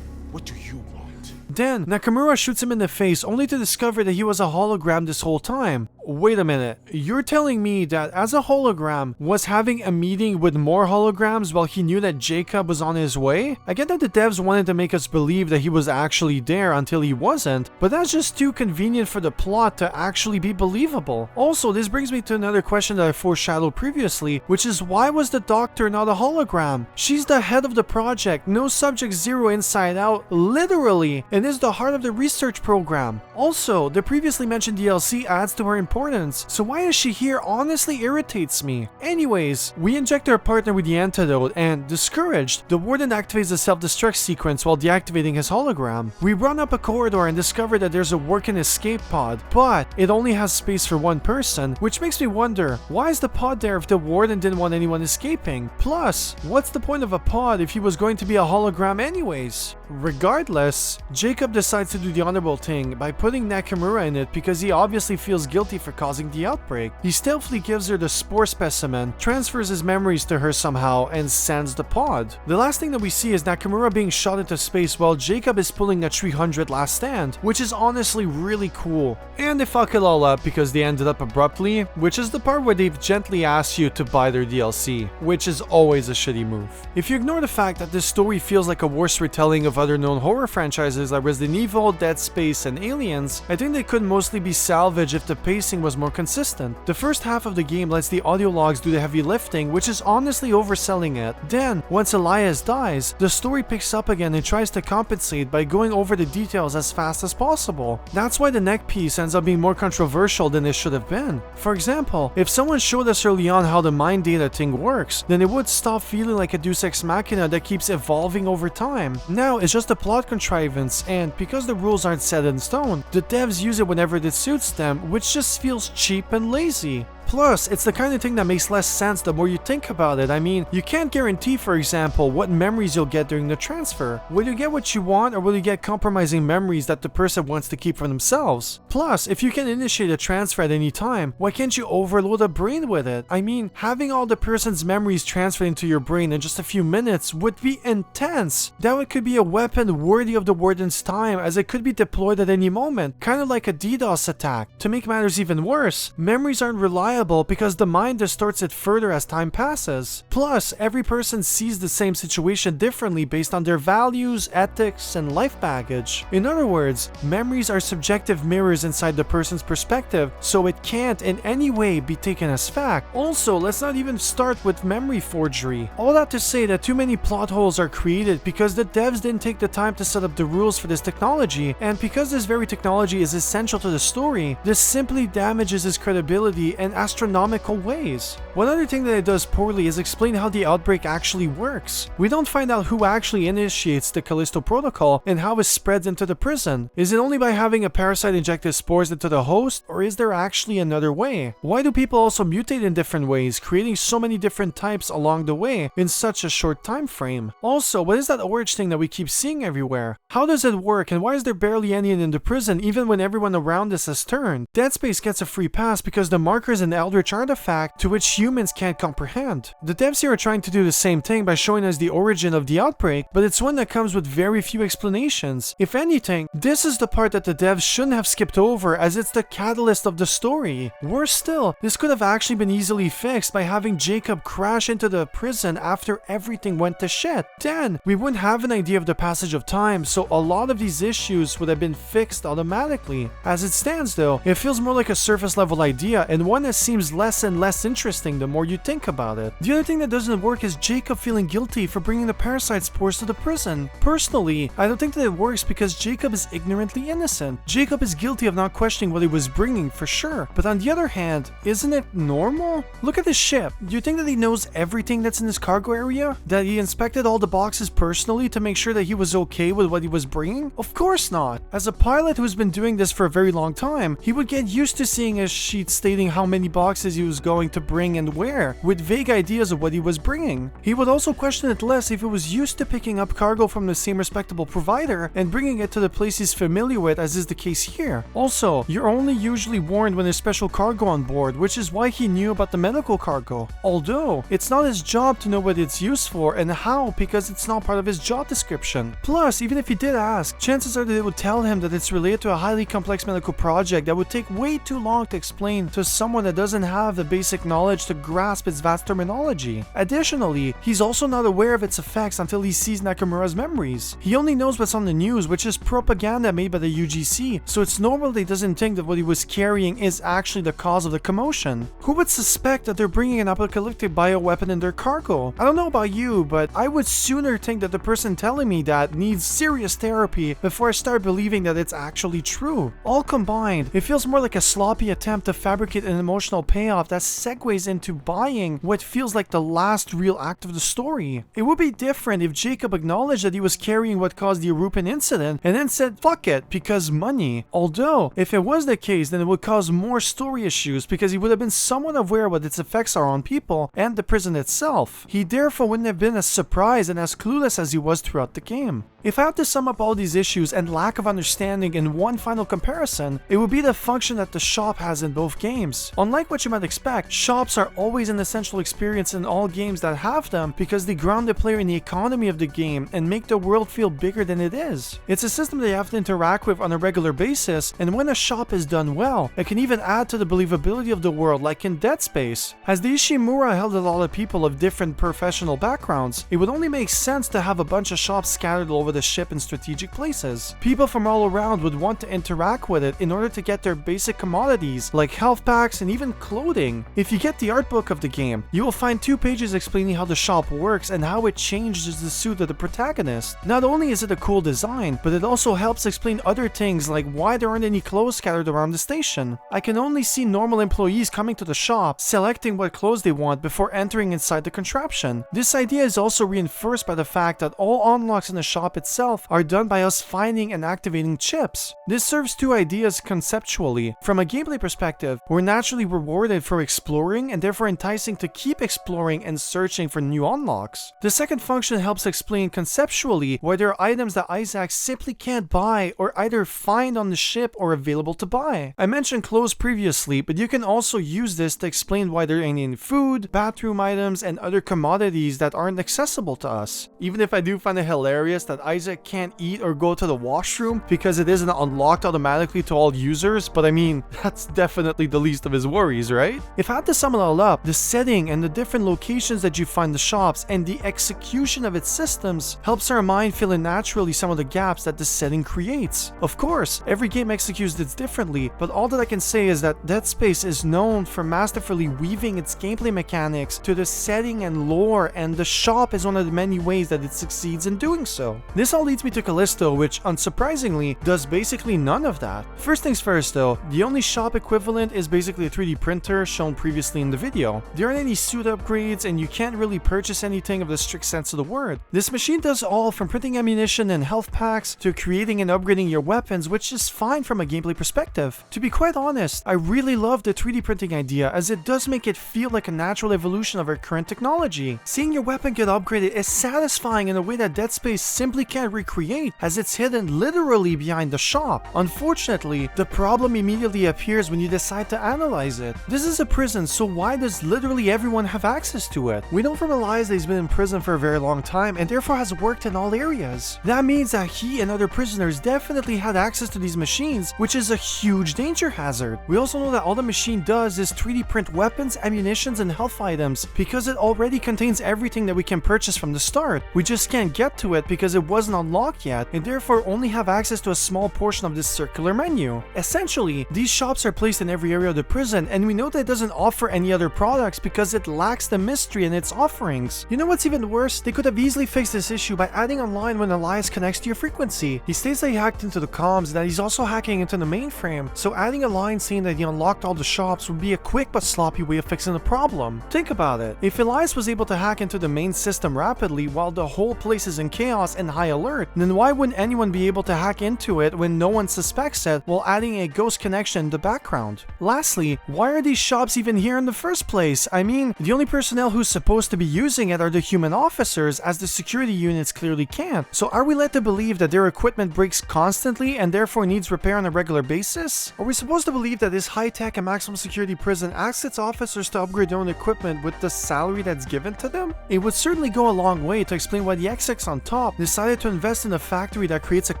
what do you want?
it.
Then, Nakamura shoots him in the face only to discover that he was a hologram this whole time. Wait a minute, you're telling me that as a hologram was having a meeting with more holograms while he knew that Jacob was on his way? I get that the devs wanted to make us believe that he was actually there until he wasn't, but that's just too convenient for the plot to actually be believable. Also, this brings me to another question that I foreshadowed previously, which is why was the doctor not a hologram? She's the head of the project, no Subject Zero inside out, literally, and is the heart of the research program. Also, the previously mentioned DLC adds to her importance, so why is she here honestly irritates me. Anyways, we inject our partner with the antidote and, discouraged, the warden activates the self-destruct sequence while deactivating his hologram. We run up a corridor and discover that there's a working escape pod, but it only has space for one person, which makes me wonder, why is the pod there if the warden didn't want anyone escaping? Plus, what's the point of a pod if he was going to be a hologram anyways? Regardless, Jacob decides to do the honorable thing by putting Nakamura in it because he obviously feels guilty for causing the outbreak. He stealthily gives her the spore specimen, transfers his memories to her somehow, and sends the pod. The last thing that we see is Nakamura being shot into space while Jacob is pulling a 300 last stand, which is honestly really cool. And they fuck it all up because they ended up abruptly, which is the part where they've gently asked you to buy their DLC, which is always a shitty move. If you ignore the fact that this story feels like a worse retelling of other known horror franchises like Resident Evil, Dead Space, and Aliens, I think they could mostly be salvaged if the pacing was more consistent. The first half of the game lets the audio logs do the heavy lifting, which is honestly overselling it. Then, once Elias dies, the story picks up again and tries to compensate by going over the details as fast as possible. That's why the neck piece ends up being more controversial than it should have been. For example, if someone showed us early on how the mind data thing works, then it would stop feeling like a Deus Ex Machina that keeps evolving over time. Now, it's just a plot contrivance, and because the rules aren't set in stone, the devs use it whenever it suits them, which just feels cheap and lazy. Plus, it's the kind of thing that makes less sense the more you think about it. I mean, you can't guarantee, for example, what memories you'll get during the transfer. Will you get what you want, or will you get compromising memories that the person wants to keep for themselves? Plus, if you can initiate a transfer at any time, why can't you overload a brain with it? I mean, having all the person's memories transferred into your brain in just a few minutes would be intense. That could be a weapon worthy of the warden's time, as it could be deployed at any moment, kind of like a DDoS attack. To make matters even worse, memories aren't reliable because the mind distorts it further as time passes. Plus, every person sees the same situation differently based on their values, ethics, and life baggage. In other words, memories are subjective mirrors inside the person's perspective, so it can't in any way be taken as fact. Also, let's not even start with memory forgery. All that to say that too many plot holes are created because the devs didn't take the time to set up the rules for this technology, and because this very technology is essential to the story, this simply damages its credibility and astronomical ways. One other thing that it does poorly is explain how the outbreak actually works. We don't find out who actually initiates the Callisto Protocol and how it spreads into the prison. Is it only by having a parasite inject its spores into the host, or is there actually another way? Why do people also mutate in different ways, creating so many different types along the way in such a short time frame? Also, what is that orange thing that we keep seeing everywhere? How does it work, and why is there barely any in the prison even when everyone around us has turned? Dead Space gets a free pass because the marker is an eldritch artifact to which humans can't comprehend. The devs here are trying to do the same thing by showing us the origin of the outbreak, but it's one that comes with very few explanations. If anything, this is the part that the devs shouldn't have skipped over, as it's the catalyst of the story. Worse still, this could have actually been easily fixed by having Jacob crash into the prison after everything went to shit. Then, we wouldn't have an idea of the passage of time, so a lot of these issues would have been fixed automatically. As it stands though, it feels more like a surface level idea, and one that seems less and less interesting the more you think about it. The other thing that doesn't work is Jacob feeling guilty for bringing the parasite spores to the prison. Personally, I don't think that it works because Jacob is ignorantly innocent. Jacob is guilty of not questioning what he was bringing for sure, but on the other hand, isn't it normal? Look at the ship. Do you think that he knows everything that's in his cargo area? That he inspected all the boxes personally to make sure that he was okay with what he was bringing? Of course not. As a pilot who's been doing this for a very long time, he would get used to seeing a sheet stating how many boxes he was going to bring and where, with vague ideas of what he was bringing. He would also question it less if he was used to picking up cargo from the same respectable provider and bringing it to the place he's familiar with, as is the case here. Also, you're only usually warned when there's special cargo on board, which is why he knew about the medical cargo. Although, it's not his job to know what it's used for and how, because it's not part of his job description. Plus, even if he did ask, chances are that it would tell him that it's related to a highly complex medical project that would take way too long to explain to someone that doesn't have the basic knowledge to grasp its vast terminology. Additionally, he's also not aware of its effects until he sees Nakamura's memories. He only knows what's on the news, which is propaganda made by the UGC, so it's normal that he doesn't think that what he was carrying is actually the cause of the commotion. Who would suspect that they're bringing an apocalyptic bioweapon in their cargo? I don't know about you, but I would sooner think that the person telling me that needs serious therapy before I start believing that it's actually true. All combined, it feels more like a sloppy attempt to fabricate an emotional payoff that segues into buying what feels like the last real act of the story. It would be different if Jacob acknowledged that he was carrying what caused the European incident and then said fuck it because money. Although, if it was the case, then it would cause more story issues because he would have been somewhat aware what its effects are on people and the prison itself. He therefore wouldn't have been as surprised and as clueless as he was throughout the game. If I had to sum up all these issues and lack of understanding in one final comparison, it would be the function that the shop has in both games. Unlike what you might expect, shops are always an essential experience in all games that have them because they ground the player in the economy of the game and make the world feel bigger than it is. It's a system that you have to interact with on a regular basis, and when a shop is done well, it can even add to the believability of the world, like in Dead Space. As the Ishimura held a lot of people of different professional backgrounds, it would only make sense to have a bunch of shops scattered all over the ship in strategic places. People from all around would want to interact with it in order to get their basic commodities like health packs and even clothing. If you get the art book of the game, you will find 2 pages explaining how the shop works and how it changes the suit of the protagonist. Not only is it a cool design, but it also helps explain other things like why there aren't any clothes scattered around the station. I can only see normal employees coming to the shop, selecting what clothes they want before entering inside the contraption. This idea is also reinforced by the fact that all unlocks in the shop itself are done by us finding and activating chips. This serves 2 ideas conceptually. From a gameplay perspective, we're naturally rewarded for exploring and therefore enticing to keep exploring and searching for new unlocks. The second function helps explain conceptually why there are items that Isaac simply can't buy or either find on the ship or available to buy. I mentioned clothes previously, but you can also use this to explain why there ain't any food, bathroom items, and other commodities that aren't accessible to us. Even if I do find it hilarious that Isaac can't eat or go to the washroom because it isn't unlocked automatically to all users, but I mean, that's definitely the least of his worries, right? If I had to sum it all up, the setting and the different locations that you find the shops and the execution of its systems helps our mind fill in naturally some of the gaps that the setting creates. Of course, every game executes this differently, but all that I can say is that Dead Space is known for masterfully weaving its gameplay mechanics to the setting and lore, and the shop is one of the many ways that it succeeds in doing so. This all leads me to Callisto, which unsurprisingly does basically none of that. First things first though, the only shop equivalent is basically a 3D printer shown previously in the video. There aren't any suit upgrades and you can't really purchase anything of the strict sense of the word. This machine does all from printing ammunition and health packs to creating and upgrading your weapons, which is fine from a gameplay perspective. To be quite honest, I really love the 3D printing idea as it does make it feel like a natural evolution of our current technology. Seeing your weapon get upgraded is satisfying in a way that Dead Space simply can't recreate, as it's hidden literally behind the shop. Unfortunately, the problem immediately appears when you decide to analyze it. This is a prison, so why does literally everyone have access to it? We know from Elias that he's been in prison for a very long time and therefore has worked in all areas. That means that he and other prisoners definitely had access to these machines, which is a huge danger hazard. We also know that all the machine does is 3D print weapons, ammunitions, and health items because it already contains everything that we can purchase from the start. We just can't get to it because it wasn't unlocked yet and therefore only have access to a small portion of this circular menu. Essentially, these shops are placed in every area of the prison, and we know that it doesn't offer any other products because it lacks the mystery in its offerings. You know what's even worse? They could have easily fixed this issue by adding a line when Elias connects to your frequency. He states that he hacked into the comms and that he's also hacking into the mainframe, so adding a line saying that he unlocked all the shops would be a quick but sloppy way of fixing the problem. Think about it. If Elias was able to hack into the main system rapidly while the whole place is in chaos and high alert, then why wouldn't anyone be able to hack into it when no one suspects it while adding a ghost connection in the background? Lastly, why why are these shops even here in the first place? I mean, the only personnel who's supposed to be using it are the human officers, as the security units clearly can't. So are we led to believe that their equipment breaks constantly and therefore needs repair on a regular basis? Are we supposed to believe that this high-tech and maximum security prison asks its officers to upgrade their own equipment with the salary that's given to them? It would certainly go a long way to explain why the XX on top decided to invest in a factory that creates a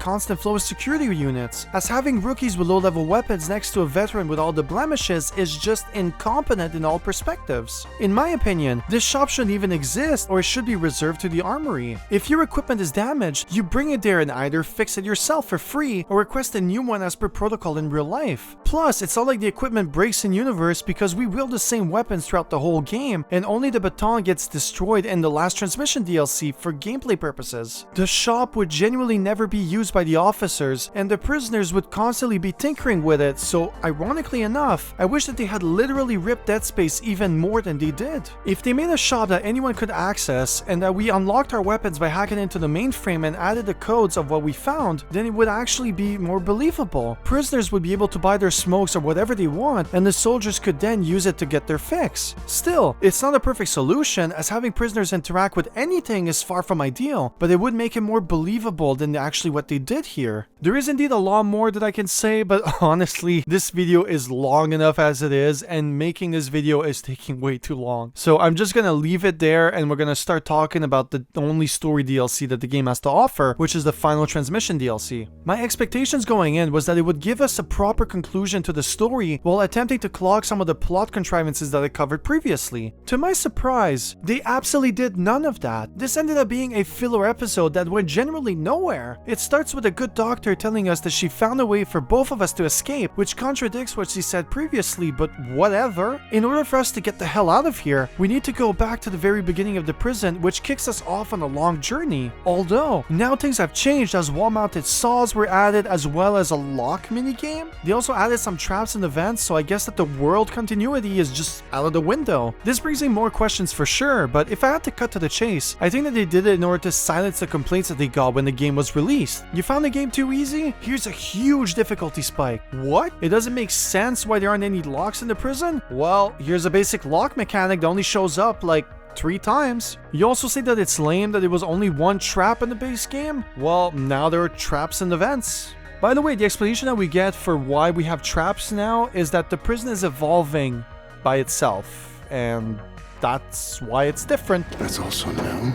constant flow of security units, as having rookies with low-level weapons next to a veteran with all the blemishes is just incompetent in all perspectives. In my opinion, this shop shouldn't even exist, or it should be reserved to the armory. If your equipment is damaged, you bring it there and either fix it yourself for free or request a new one as per protocol in real life. Plus, it's not like the equipment breaks in universe because we wield the same weapons throughout the whole game and only the baton gets destroyed in the last transmission DLC for gameplay purposes. The shop would genuinely never be used by the officers and the prisoners would constantly be tinkering with it, so ironically enough, I wish that they had literally ripped Dead Space even more than they did. If they made a shop that anyone could access and that we unlocked our weapons by hacking into the mainframe and added the codes of what we found, then it would actually be more believable. Prisoners would be able to buy their smokes or whatever they want and the soldiers could then use it to get their fix. Still, it's not a perfect solution, as having prisoners interact with anything is far from ideal, but it would make it more believable than actually what they did here. There is indeed a lot more that I can say, but honestly, this video is long enough as it is, and making this video is taking way too long. So I'm just gonna leave it there, and we're gonna start talking about the only story DLC that the game has to offer, which is the final transmission DLC. My expectations going in was that it would give us a proper conclusion to the story while attempting to clog some of the plot contrivances that I covered previously. To my surprise, they absolutely did none of that. This ended up being a filler episode that went generally nowhere. It starts with a good doctor telling us that she found a way for both of us to escape, which contradicts what she said previously, but whatever. In order for us to get the hell out of here, we need to go back to the very beginning of the prison, which kicks us off on a long journey. Although, now things have changed as wall-mounted saws were added as well as a lock minigame. They also added some traps and events, so I guess that the world continuity is just out of the window. This brings me more questions for sure, but if I had to cut to the chase, I think that they did it in order to silence the complaints that they got when the game was released. You found the game too easy? Here's a huge difficulty spike. What? It doesn't make sense why there aren't any locks in the prison? Well, here's a basic lock mechanic that only shows up like 3 times. You also say that it's lame that there was only one trap in the base game? Well, now there are traps and events. By the way, the explanation that we get for why we have traps now is that the prison is evolving by itself, and that's why it's different.
That's also new.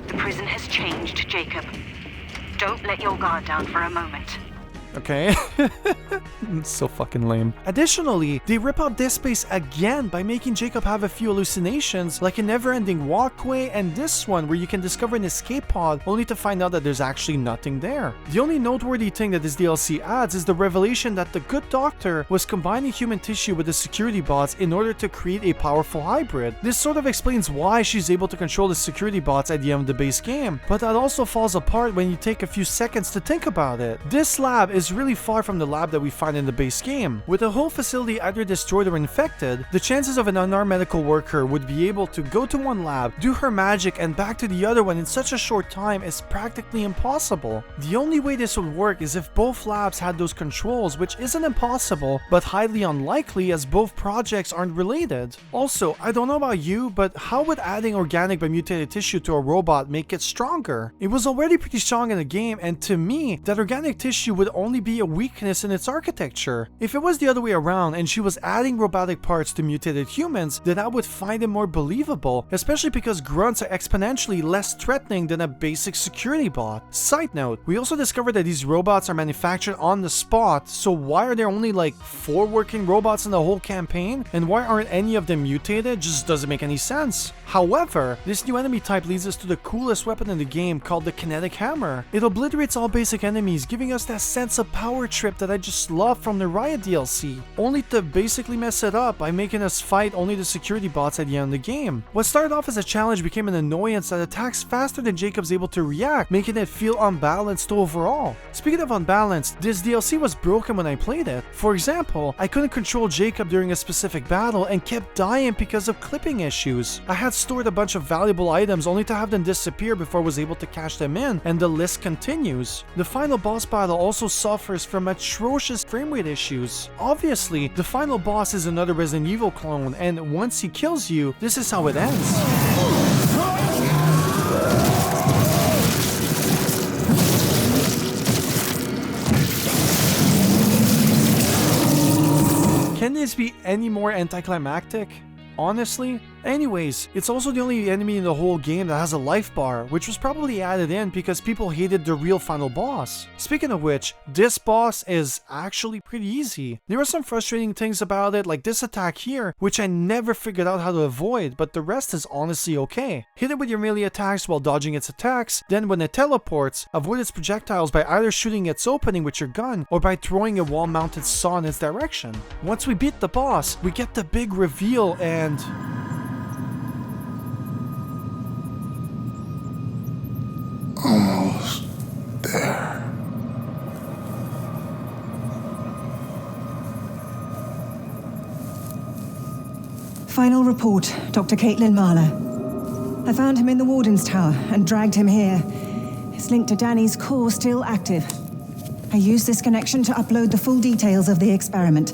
The prison has changed, Jacob. Don't let your guard down for a moment.
Okay. It's so fucking lame. Additionally, they rip out Dead Space again by making Jacob have a few hallucinations, like a never-ending walkway and this one where you can discover an escape pod only to find out that there's actually nothing there. The only noteworthy thing that this DLC adds is the revelation that the good doctor was combining human tissue with the security bots in order to create a powerful hybrid. This sort of explains why she's able to control the security bots at the end of the base game, but that also falls apart when you take a few seconds to think about it. This lab is really far from the lab that we find in the base game. With the whole facility either destroyed or infected, the chances of an unarmed medical worker would be able to go to one lab, do her magic, and back to the other one in such a short time is practically impossible. The only way this would work is if both labs had those controls, which isn't impossible, but highly unlikely as both projects aren't related. Also, I don't know about you, but how would adding organic but mutated tissue to a robot make it stronger? It was already pretty strong in the game, and to me, that organic tissue would only be a weakness in its architecture. If it was the other way around and she was adding robotic parts to mutated humans, then I would find it more believable, especially because grunts are exponentially less threatening than a basic security bot. Side note, we also discovered that these robots are manufactured on the spot, so why are there only like 4 working robots in the whole campaign? And why aren't any of them mutated? Just doesn't make any sense. However, this new enemy type leads us to the coolest weapon in the game called the kinetic hammer. It obliterates all basic enemies, giving us that sense of power trip that I just love from the Riot DLC, only to basically mess it up by making us fight only the security bots at the end of the game. What started off as a challenge became an annoyance that attacks faster than Jacob's able to react, making it feel unbalanced overall. Speaking of unbalanced, this DLC was broken when I played it. For example, I couldn't control Jacob during a specific battle and kept dying because of clipping issues. I had stored a bunch of valuable items only to have them disappear before I was able to cash them in, and the list continues. The final boss battle also saw suffers from atrocious frame rate issues. Obviously, the final boss is another Resident Evil clone, and once he kills you, this is how it ends. Can this be any more anticlimactic? Honestly? Anyways, it's also the only enemy in the whole game that has a life bar, which was probably added in because people hated the real final boss. Speaking of which, this boss is actually pretty easy. There are some frustrating things about it, like this attack here, which I never figured out how to avoid, but the rest is honestly okay. Hit it with your melee attacks while dodging its attacks, then when it teleports, avoid its projectiles by either shooting its opening with your gun or by throwing a wall-mounted saw in its direction. Once we beat the boss, we get the big reveal and...
Almost there.
Final report, Dr. Caitlin Marler. I found him in the Warden's Tower and dragged him here. His link to Danny's core still active. I used this connection to upload the full details of the experiment.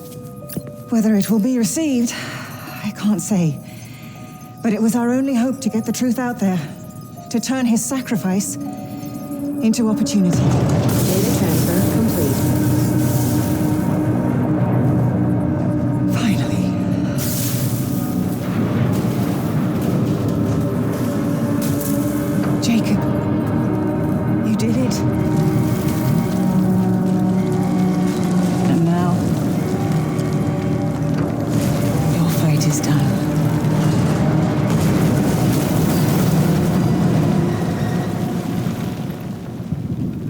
Whether it will be received, I can't say. But it was our only hope to get the truth out there. To turn his sacrifice into opportunity.
Data transfer complete.
Finally. Jacob, you did it. And now, your fight is done.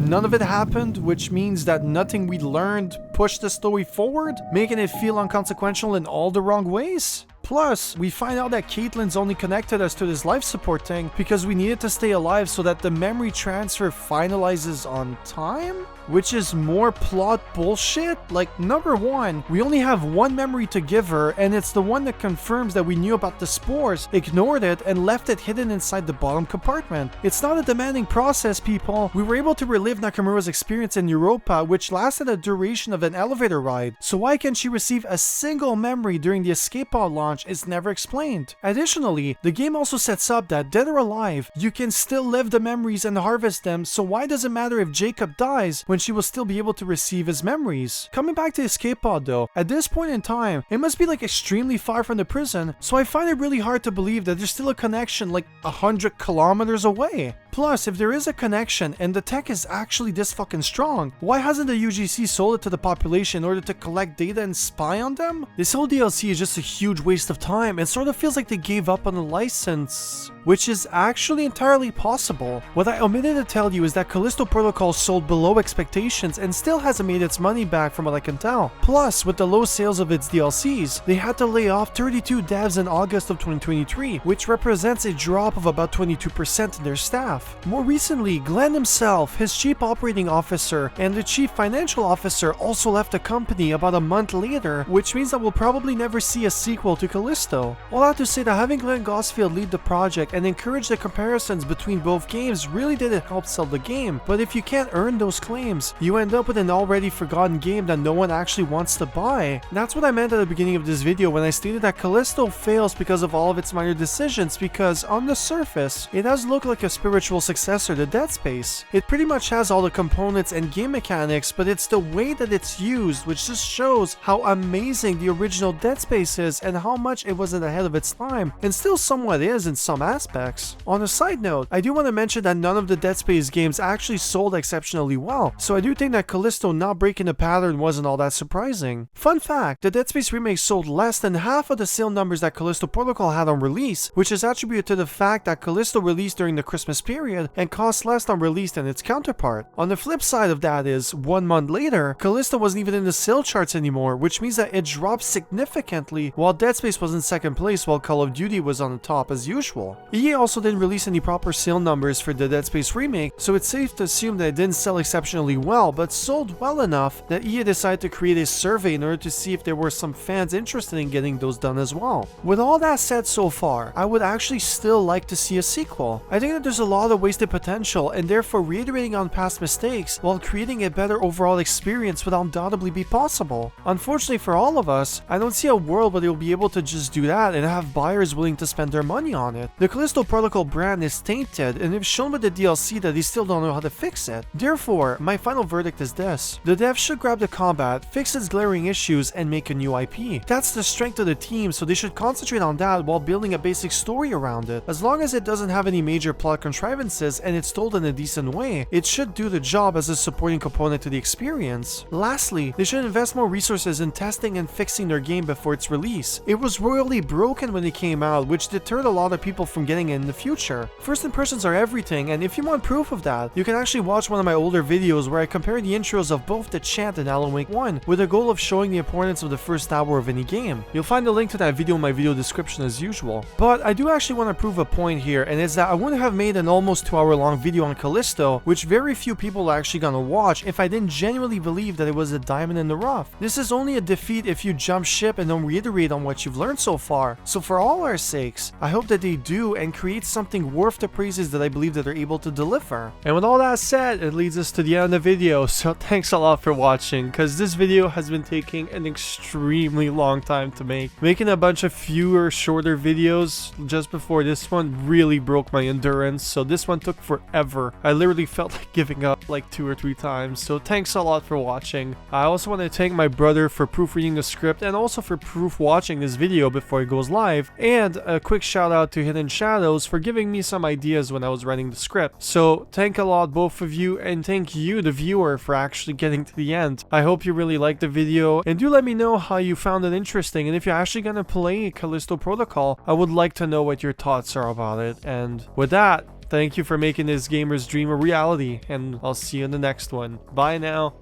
None of it happened, which means that nothing we learned pushed the story forward, making it feel inconsequential in all the wrong ways. Plus, we find out that Caitlin's only connected us to this life support thing because we needed to stay alive so that the memory transfer finalizes on time? Which is more plot bullshit? Like, number one, we only have one memory to give her, and it's the one that confirms that we knew about the spores, ignored it, and left it hidden inside the bottom compartment. It's not a demanding process, people. We were able to relive Nakamura's experience in Europa, which lasted a duration of an elevator ride. So why can't she receive a single memory during the escape pod launch is never explained. Additionally, the game also sets up that, dead or alive, you can still live the memories and harvest them, so why does it matter if Jacob dies when she will still be able to receive his memories? Coming back to escape pod though, at this point in time, it must be like extremely far from the prison, so I find it really hard to believe that there's still a connection like 100 kilometers away. Plus, if there is a connection and the tech is actually this fucking strong, why hasn't the UGC sold it to the population in order to collect data and spy on them? This whole DLC is just a huge waste of time and sort of feels like they gave up on the license, which is actually entirely possible. What I omitted to tell you is that Callisto Protocol sold below expectations and still hasn't made its money back from what I can tell. Plus, with the low sales of its DLCs, they had to lay off 32 devs in August of 2023, which represents a drop of about 22% in their staff. More recently, Glenn himself, his chief operating officer, and the chief financial officer also left the company about a month later, which means that we'll probably never see a sequel to Callisto. All that to say that having Glenn Gosfield lead the project and encourage the comparisons between both games really didn't help sell the game, but if you can't earn those claims, you end up with an already forgotten game that no one actually wants to buy. That's what I meant at the beginning of this video when I stated that Callisto fails because of all of its minor decisions, because on the surface, it does look like a spiritual successor to Dead Space. It pretty much has all the components and game mechanics, but it's the way that it's used which just shows how amazing the original Dead Space is and how much it wasn't ahead of its time, and still somewhat is in some aspects. On a side note, I do want to mention that none of the Dead Space games actually sold exceptionally well, so I do think that Callisto not breaking the pattern wasn't all that surprising. Fun fact, the Dead Space remake sold less than half of the sale numbers that Callisto Protocol had on release, which is attributed to the fact that Callisto released during the Christmas period and cost less on release than its counterpart. On the flip side of that is, 1 month later, Callisto wasn't even in the sale charts anymore, which means that it dropped significantly while Dead Space was in second place while Call of Duty was on the top as usual. EA also didn't release any proper sale numbers for the Dead Space remake, so it's safe to assume that it didn't sell exceptionally well, but sold well enough that EA decided to create a survey in order to see if there were some fans interested in getting those done as well. With all that said so far, I would actually still like to see a sequel. I think that there's a lot of wasted potential, and therefore reiterating on past mistakes while creating a better overall experience would undoubtedly be possible. Unfortunately for all of us, I don't see a world where they will be able to just do that and have buyers willing to spend their money on it. The Callisto Protocol brand is tainted, and they've shown with the DLC that they still don't know how to fix it. Therefore, my final verdict is this: the devs should grab the combat, fix its glaring issues, and make a new IP. That's the strength of the team, so they should concentrate on that while building a basic story around it. As long as it doesn't have any major plot contrivances and it's told in a decent way, it should do the job as a supporting component to the experience. Lastly, they should invest more resources in testing and fixing their game before its release. It was royally broken when it came out, which deterred a lot of people from getting it in the future. First impressions are everything, and if you want proof of that, you can actually watch one of my older videos where I compare the intros of both the Chant and Alan Wake 1 with the goal of showing the importance of the first hour of any game. You'll find the link to that video in my video description as usual. But I do actually want to prove a point here, and it's that I wouldn't have made an almost 2-hour long video on Callisto, which very few people are actually gonna watch, if I didn't genuinely believe that it was a diamond in the rough. This is only a defeat if you jump ship and don't reiterate on what you've learned so far. So for all our sakes, I hope that they do and create something worth the praises that I believe that they're able to deliver. And with all that said, it leads us to the end of the video, so thanks a lot for watching, because this video has been taking an extremely long time to make. Making a bunch of fewer, shorter videos just before this one really broke my endurance, so this one took forever. I literally felt like giving up like 2 or 3 times, so thanks a lot for watching. I also want to thank my brother for proofreading the script and also for proof watching this video before it goes live, and a quick shout out to Hidden Shadows for giving me some ideas when I was writing the script. So thank a lot both of you, and thank you the viewer for actually getting to the end. I hope you really liked the video, and do let me know how you found it interesting, and if you're actually gonna play Callisto Protocol, I would like to know what your thoughts are about it. And with that, thank you for making this gamer's dream a reality, and I'll see you in the next one. Bye now.